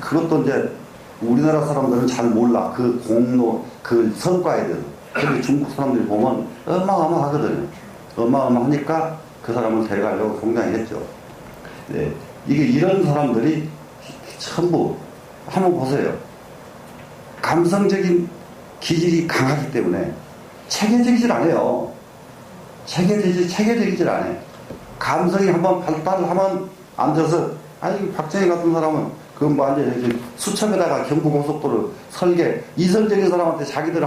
그것도 이제 우리나라 사람들은 잘 몰라. 그 공로, 그 성과에 대해서. 근데 중국 사람들이 보면 어마어마하거든요. 어마어마하니까 그 사람을 데려가려고 굉장히 했죠. 네. 이게 이런 사람들이 전부 한번 보세요. 감성적인 기질이 강하기 때문에 체계적이질 않아요. 체계적이질 않아요. 감성이 한번 발달을 하면 앉아서, 아니, 박정희 같은 사람은 그건 뭐 완전히 수첩에다가 경부고속도로 설계, 이성적인 사람한테 자기들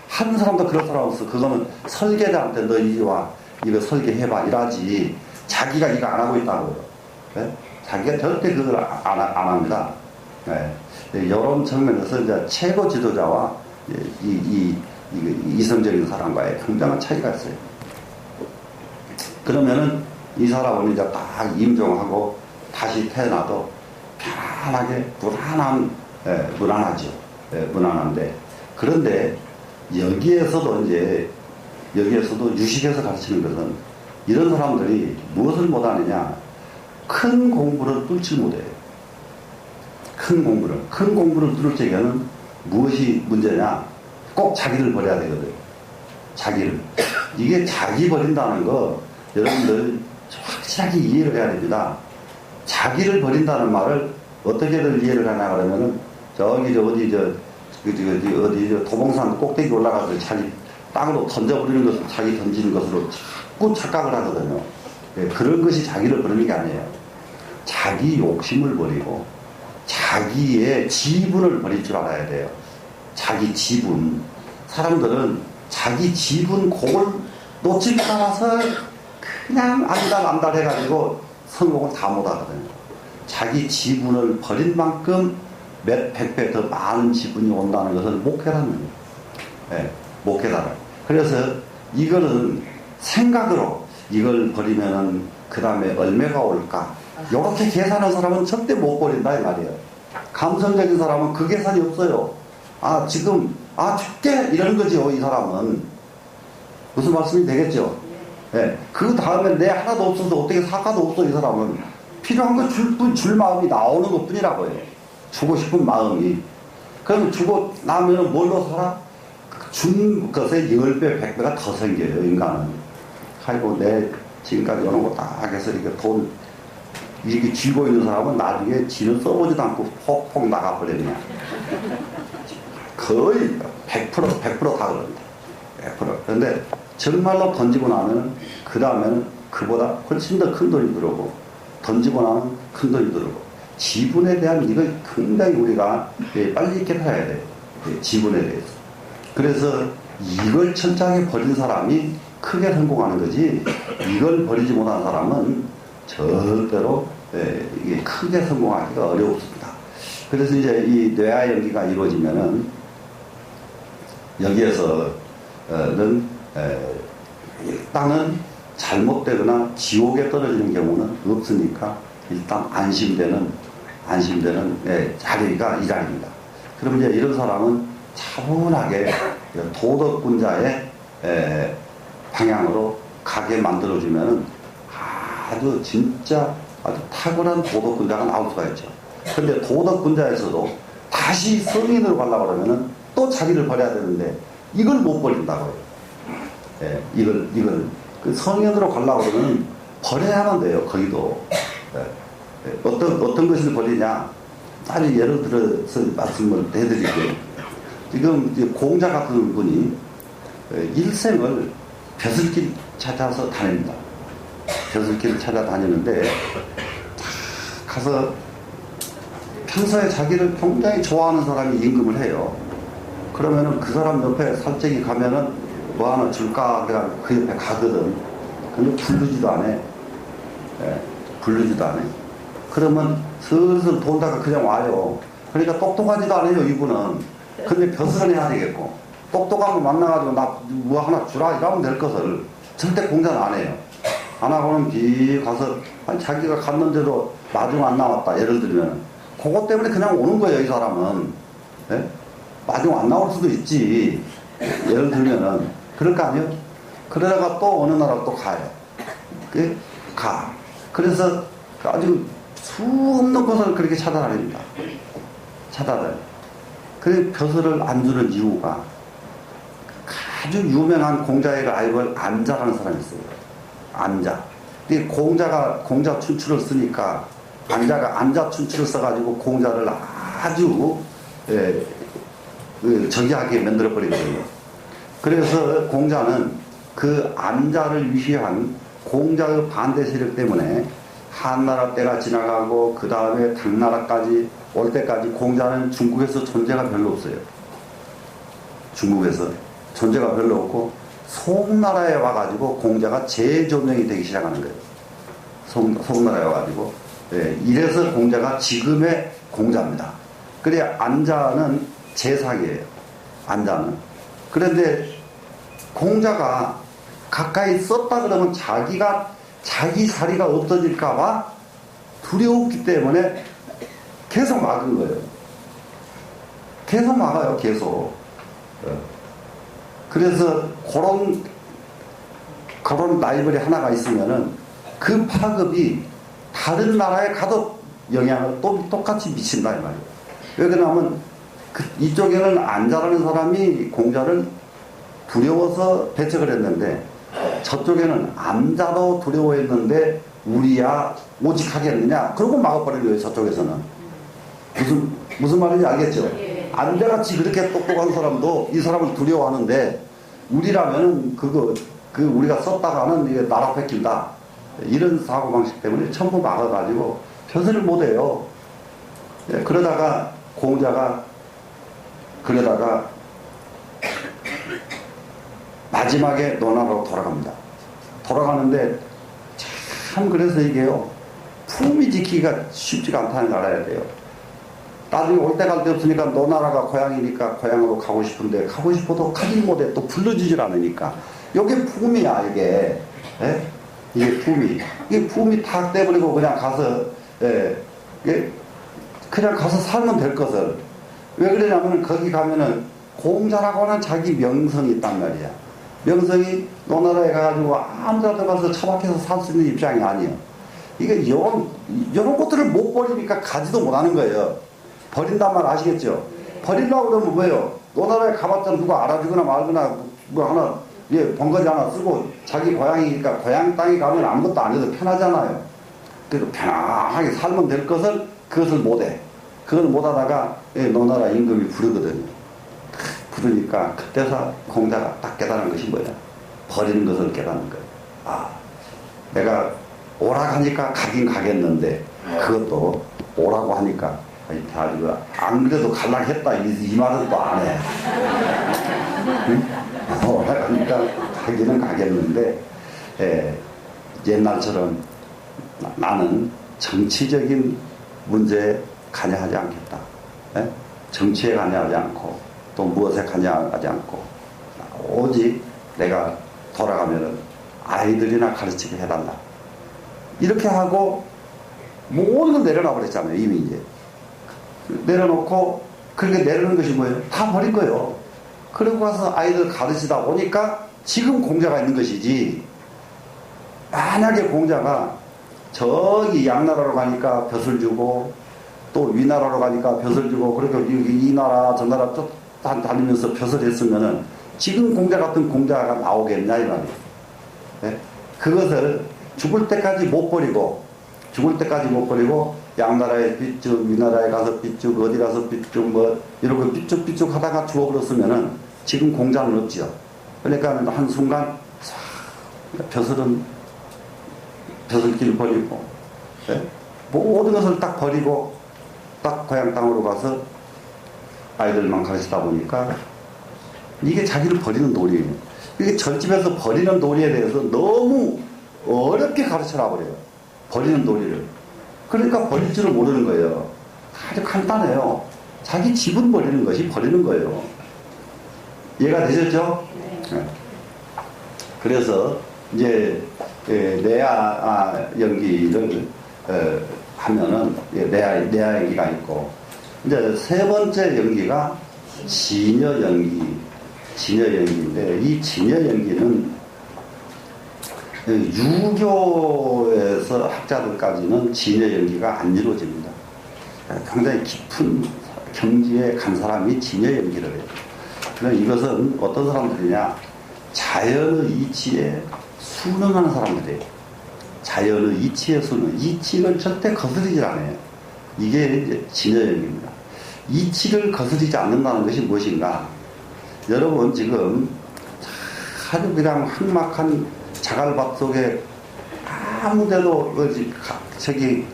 한 사람도 그런 사람 없어. 그거는 설계자한테 너 이리 와, 이거 설계해봐, 이러지. 자기가 이거 안 하고 있다고요. 네? 자기가 절대 그걸 안 합니다. 네. 이런 측면에서 이제 최고 지도자와 이성적인 사람과의 굉장한 차이가 있어요. 그러면은 이 사람은 이제 딱 임종하고 다시 태어나도 편안하게 무난하죠. 무난한데. 그런데 여기에서도 유식에서 가르치는 것은 이런 사람들이 무엇을 못하느냐. 큰 공부를 뚫지 못해요. 큰 공부를 뚫을 적에는 무엇이 문제냐? 꼭 자기를 버려야 되거든요. 자기를. 이게 자기 버린다는 거 여러분들 확실하게 이해를 해야 됩니다. 자기를 버린다는 말을 어떻게들 이해를 하냐 그러면은 어디 도봉산 꼭대기 올라가서 자기 땅으로 던져버리는 것을 자기 던지는 것으로 자꾸 착각을 하거든요. 네, 그런 것이 자기를 버리는 게 아니에요. 자기 욕심을 버리고 자기의 지분을 버릴 줄 알아야 돼요. 자기 지분. 사람들은 자기 지분 그걸 놓치고 나서 그냥 안달 해가지고 성공을 다 못하거든요. 자기 지분을 버린 만큼 몇 백배 더 많은 지분이 온다는 것을 못 깨닫는 거예요. 네, 못 깨달아요. 그래서 이거는 생각으로 이걸 버리면은 그 다음에 얼마가 올까? 이렇게 계산하는 사람은 절대 못 버린다 이 말이에요. 감성적인 사람은 그 계산이 없어요. 지금 줄게 이러는 거죠. 이 사람은 무슨 말씀이 되겠죠? 네. 그 다음에 내 하나도 없어서 어떻게 사과도 없어. 이 사람은 필요한 거 줄 마음이 나오는 것 뿐이라고 해요. 주고 싶은 마음이. 그럼 주고 나면은 뭘로 살아? 준 것에 10배 100배가 더 생겨요. 인간은. 아이고 내 지금까지 이런 거 다 해서 이렇게 돈 이렇게 쥐고 있는 사람은 나중에 지는 써보지도 않고 폭폭 나가버렸냐. 거의 100% 다 그런다. 100%. 그런데 정말로 던지고 나면 그 다음에는 그보다 훨씬 더 큰 돈이 들어오고 던지고 나면 큰 돈이 들어오고 지분에 대한 이걸 굉장히 우리가 빨리 깨달아야 돼요. 지분에 대해서. 그래서 이걸 철저하게 버린 사람이 크게 성공하는 거지 이걸 버리지 못한 사람은 절대로 이게 크게 성공하기가 어렵습니다. 그래서 이제 이 뇌와 연기가 이루어지면은 여기에서는 일단은 잘못되거나 지옥에 떨어지는 경우는 없으니까 일단 안심되는 안심되는 자리가 이 자리입니다. 그럼 이제 이런 사람은 차분하게 도덕군자의 방향으로 가게 만들어주면은 아주 진짜 아주 탁월한 도덕군자가 나올 수가 있죠. 그런데 도덕군자에서도 다시 성인으로 가려고 그러면은 또 자기를 버려야 되는데 이걸 못 버린다고요. 이걸 그 성인으로 가려고 그러면 버려야만 돼요. 거기도. 어떤 것을 버리냐? 아주 예를 들어서 말씀을 해드릴게요. 지금 공자 같은 분이 일생을 벼슬길 찾아서 다닙니다. 벼슬길을 찾아다니는데 가서 평소에 자기를 굉장히 좋아하는 사람이 임금을 해요. 그러면은 그 사람 옆에 살짝이 가면은 뭐 하나 줄까? 내가 그 옆에 가거든. 근데 부르지도 않아. 부르지도 않아. 그러면 슬슬 돈다가 그냥 와요. 그러니까 똑똑하지도 않아요, 이분은. 근데 벼슬은 해야 되겠고. 똑똑한 거 만나가지고 나 뭐 하나 주라 이러면 될 것을 절대 공자는 안 해요. 안 하고는 비 가서 아니, 자기가 갔는데도 마중 안 나왔다. 예를 들면. 그것 때문에 그냥 오는 거예요, 이 사람은. 네? 마중 안 나올 수도 있지. 예를 들면은. 그럴 거 아니에요? 그러다가 또 어느 나라 또 가요. 가. 그래서 아주 수 없는 것을 그렇게 찾아다닙니다. 찾아다녀요. 그 벼슬을 안 주는 이유가 아주 유명한 공자의 라이벌 안자라는 사람이 있어요. 안자. 근데 공자 춘추를 쓰니까 안자가 안자 춘추를 써가지고 공자를 아주 저기하게 만들어버리거든요. 그래서 공자는 그 안자를 위시한 공자의 반대 세력 때문에 한나라 때가 지나가고 그 다음에 당나라까지 올 때까지 공자는 중국에서 존재가 별로 없어요. 중국에서 존재가 별로 없고 송나라에 와가지고 공자가 재조명이 되기 시작하는 거예요. 송나라에 와가지고 이래서 공자가 지금의 공자입니다. 그래 안자는 재상이에요. 안자는. 그런데 공자가 가까이 썼다 그러면 자기 자리가 없어질까봐 두려웠기 때문에 계속 막은 거예요. 계속 막아요, 계속. 그래서 그런 라이벌이 하나가 있으면은 그 파급이 다른 나라에 가도 영향을 똑같이 미친다, 이 말이에요. 왜 그러냐면 이쪽에는 안자라는 사람이 공자를 두려워서 배척을 했는데 저쪽에는 안자도 두려워했는데 우리야 오직 하겠느냐? 그러고 막아버린 거예요, 저쪽에서는. 무슨 말인지 알겠죠? 안자같이 그렇게 똑똑한 사람도 이 사람을 두려워하는데 우리라면은 우리가 썼다가는 이게 나라 뺏긴다. 이런 사고방식 때문에 전부 막아가지고 벼슬을 못해요. 그러다가 공자가 마지막에 논하로 돌아갑니다. 돌아가는데 참 그래서 이게요 품위 지키기가 쉽지가 않다는 걸 알아야 돼요. 나중에 올 때 갈 데 없으니까 노나라가 고향이니까 고향으로 가고 싶은데 가고 싶어도 가질 못해. 또 불러주질 않으니까. 이게 품이야 이게. 이게 품이. 이게 품이 탁 떼버리고 그냥 가서 그냥 가서 살면 될 것을. 왜 그러냐면 거기 가면은 공자라고 하는 자기 명성이 있단 말이야. 명성이 노나라에 가가지고 아무데나 가서 처박혀서 살 수 있는 입장이 아니에요. 이게 이런 것들을 못 버리니까 가지도 못하는 거예요. 버린단 말 아시겠죠? 버리려고 그러면 뭐예요? 노나라에 가봤자 누가 알아주거나 말거나 뭐 하나 번거지 하나 쓰고 자기 고향이니까 고향 땅에 가면 아무것도 안 해도 편하잖아요. 그래서 편하게 살면 될 것을 그것을 못해. 그걸 못하다가 노나라 임금이 부르거든요. 부르니까 그때서 공자가 딱 깨달은 것이 뭐야? 버리는 것을 깨닫는 거예요. 아, 내가 오라가니까 가긴 가겠는데 그것도 오라고 하니까 안 그래도 갈락했다 이 말은 또 안 해. 응? 오라가니까 가기는 가겠는데 옛날처럼 나는 정치적인 문제에 관여하지 않겠다. 정치에 관여하지 않고 또 무엇에 관여하지 않고 오직 내가 돌아가면은 아이들이나 가르치게 해달라. 이렇게 하고 모든 걸 내려놔 버렸잖아요. 이미 이제 내려놓고, 그렇게 내려놓은 것이 뭐예요? 다 버린 거예요. 그러고 가서 아이들 가르치다 보니까 지금 공자가 있는 것이지, 만약에 공자가 저기 양나라로 가니까 벼슬 주고, 또 위나라로 가니까 벼슬 주고, 그렇게 이 나라 저 나라 또 다니면서 벼슬 했으면은 지금 공자 같은 공자가 나오겠냐 이 말이에요. 네? 그것을 죽을 때까지 못 버리고 양나라에 빚죽, 위나라에 가서 빚죽, 어디 가서 빚죽, 뭐 이렇게 빚죽 하다가 죽어버렸으면은 지금 공자는 없지요. 그러니까 한순간 벼슬길 버리고, 네? 모든 것을 딱 버리고 딱 고향 땅으로 가서 아이들만 가르치다 보니까 이게 자기를 버리는 놀이에요. 이게 절집에서 버리는 놀이에 대해서 너무 어렵게 가르쳐놔 버려요. 버리는 놀이를. 그러니까 버릴 줄을 모르는 거예요. 아주 간단해요. 자기 집은 버리는 것이 버리는 거예요. 이해가 되셨죠? 네. 그래서 이제 내야 연기를 하면은 내야 연기가 있고, 이제 세 번째 연기가 진여 연기인데, 이 진여 연기는 유교에서 학자들까지는 진여 연기가 안 이루어집니다. 굉장히 깊은 경지에 간 사람이 진여 연기를 해요. 그러니까 이것은 어떤 사람들이냐, 자연의 이치에 순응하는 사람들이에요. 자연의 이치에 이치를 절대 거스르지 않아요. 이게 이제 진여 연기입니다. 이치를 거스르지 않는다는 것이 무엇인가? 여러분 지금 아주 그냥 흑막한 자갈밭 속에 아무데도 저기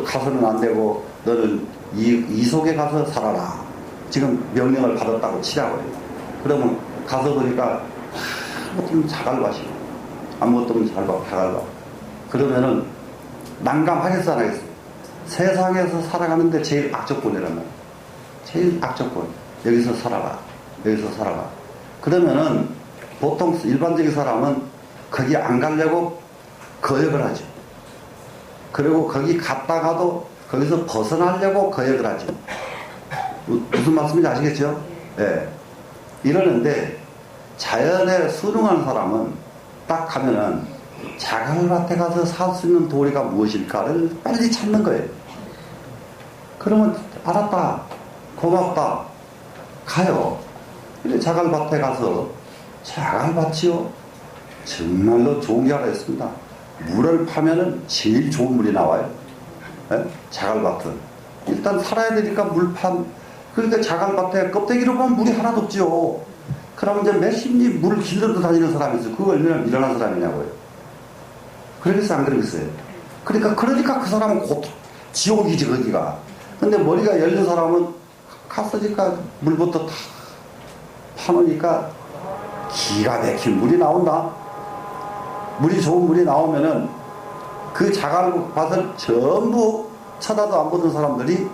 가서는 안 되고 너는 이 속에 가서 살아라. 지금 명령을 받았다고 치라고 해요. 그러면 가서 보니까 아무것도 없는 자갈밭이고, 아무것도 없는 자갈밭. 그러면은 난감하겠어 안 하겠어? 세상에서 살아가는데 제일 악조건이란 말이야. 제일 악조건. 여기서 살아라. 그러면은 보통 일반적인 사람은 거기 안 가려고 거역을 하죠. 그리고 거기 갔다가도 거기서 벗어나려고 거역을 하죠. 무슨 말씀인지 아시겠죠? 네. 이러는데 자연에 순응하는 사람은 딱 가면은 자갈밭에 가서 살 수 있는 도리가 무엇일까를 빨리 찾는 거예요. 그러면 알았다, 고맙다, 가요. 근데 자갈밭에 가서 자갈밭이요, 정말로 좋은 게 하나 있습니다. 물을 파면은 제일 좋은 물이 나와요. 네? 자갈밭은 일단 살아야 되니까 물판. 그러니까 자갈밭에 껍데기로 보면 물이 하나도 없지요. 그러면 이제 몇십 리 물을 길러도 다니는 사람이 있어요. 그거 얼마나 미련한 사람이냐고요. 그러겠어요, 안 그러겠어요? 그러니까 그 사람은 지옥이지, 거기가. 근데 머리가 열린 사람은 갔으니까 물부터 다 파놓으니까 기가 막힌 물이 나온다. 물이 좋은 물이 나오면은 그 자갈밭을 전부 쳐다도 안 보던 사람들이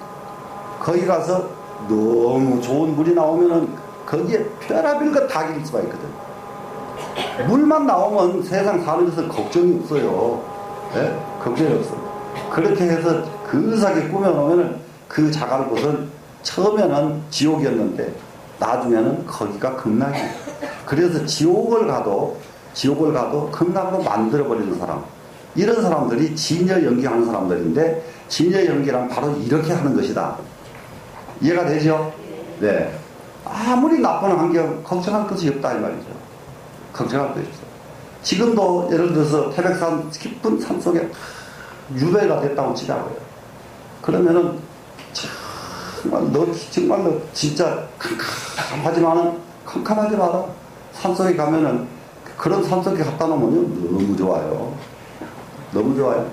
거기 가서 너무 좋은 물이 나오면은 거기에 별의별 것 다 기를 수가 있거든. 물만 나오면 세상 사는 것은 걱정이 없어요. 네? 걱정이 없어요. 그렇게 해서 근사하게 꾸며놓으면은 그 자갈밭은 처음에는 지옥이었는데 나중에는 거기가 극락이에요. 그래서 지옥을 가도 극락으로 만들어버리는 사람, 이런 사람들이 진여 연기하는 사람들인데, 진여 연기란 바로 이렇게 하는 것이다. 이해가 되죠? 네. 아무리 나쁜 환경 걱정할 것이 없다 이 말이죠. 걱정할 것이 없어. 지금도 예를 들어서 태백산 깊은 산 속에 유배가 됐다고 치자고요. 그러면은 정말로 진짜 캄캄하지 마라. 산속에 가면은, 그런 산속에 갖다 놓으면 너무 좋아요. 너무 좋아요.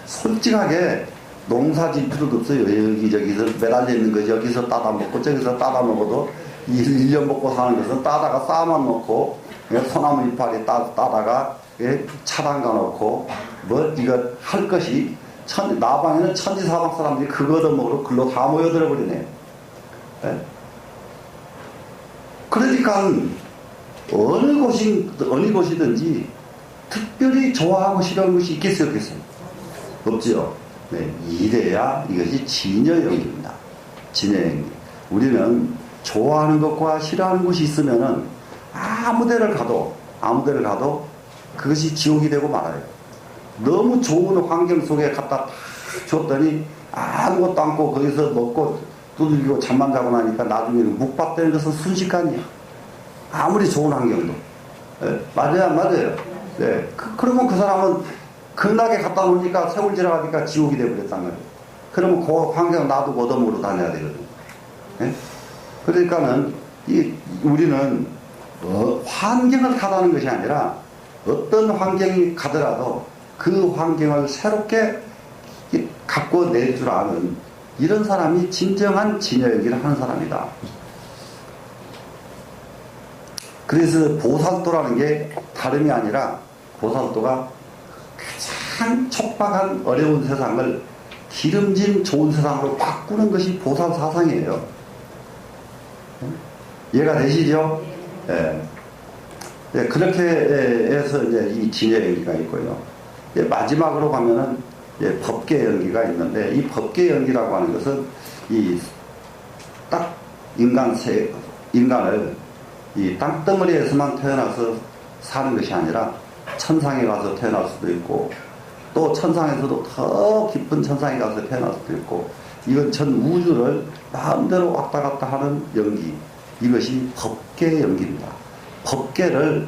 솔직하게 농사질 필요도 없어요. 여기저기서 매달려 있는 거 여기서 따다 먹고 저기서 따다 먹어도 1년 먹고 사는 것은 따다가 쌓아만 놓고, 소나무 이파리 따다가 차 담가 놓고, 뭐 이거 할 것이, 나방에는 천지사방 사람들이 그거 얻어먹으러 글로 다 모여들어 버리네. 네? 그러니까 어느 곳이든지 특별히 좋아하고 싫어하는 것이 있겠어요, 없겠어요? 없지요. 네, 이래야 이것이 진여 연기입니다. 진의 연기. 우리는 좋아하는 것과 싫어하는 것이 있으면은 아무 데를 가도 그것이 지옥이 되고 말아요. 너무 좋은 환경 속에 갖다 탁 줬더니 아무것도 않고 거기서 먹고 두들기고 잠만 자고 나니까 나중에는 묵밥되는 것은 순식간이야. 아무리 좋은 환경도. 예, 맞아요, 안 맞아요? 예, 그러면 그 사람은 극락에 갖다 놓으니까 세월 지나가니까 지옥이 되어버렸단 말이에요. 그러면 그 환경 놔두고 어둠으로 다녀야 되거든요. 예? 그러니까는 우리는 환경을 가다는 것이 아니라 어떤 환경이 가더라도 그 환경을 새롭게 갖고 낼 줄 아는 이런 사람이 진정한 진여연기를 하는 사람이다. 그래서 보살도라는 게 다름이 아니라 보살도가 가장 촉박한 어려운 세상을 기름진 좋은 세상으로 바꾸는 것이 보살 사상이에요. 이해가 되시죠? 예. 예, 그렇게 해서 이제 이 진여 연기가 있고요. 예, 마지막으로 가면은 예, 법계 연기가 있는데 이 법계 연기라고 하는 것은 이 딱 인간을 이 땅덩어리에서만 태어나서 사는 것이 아니라 천상에 가서 태어날 수도 있고 또 천상에서도 더 깊은 천상에 가서 태어날 수도 있고 이건 전 우주를 마음대로 왔다 갔다 하는 연기 이것이 법계 연기입니다. 법계를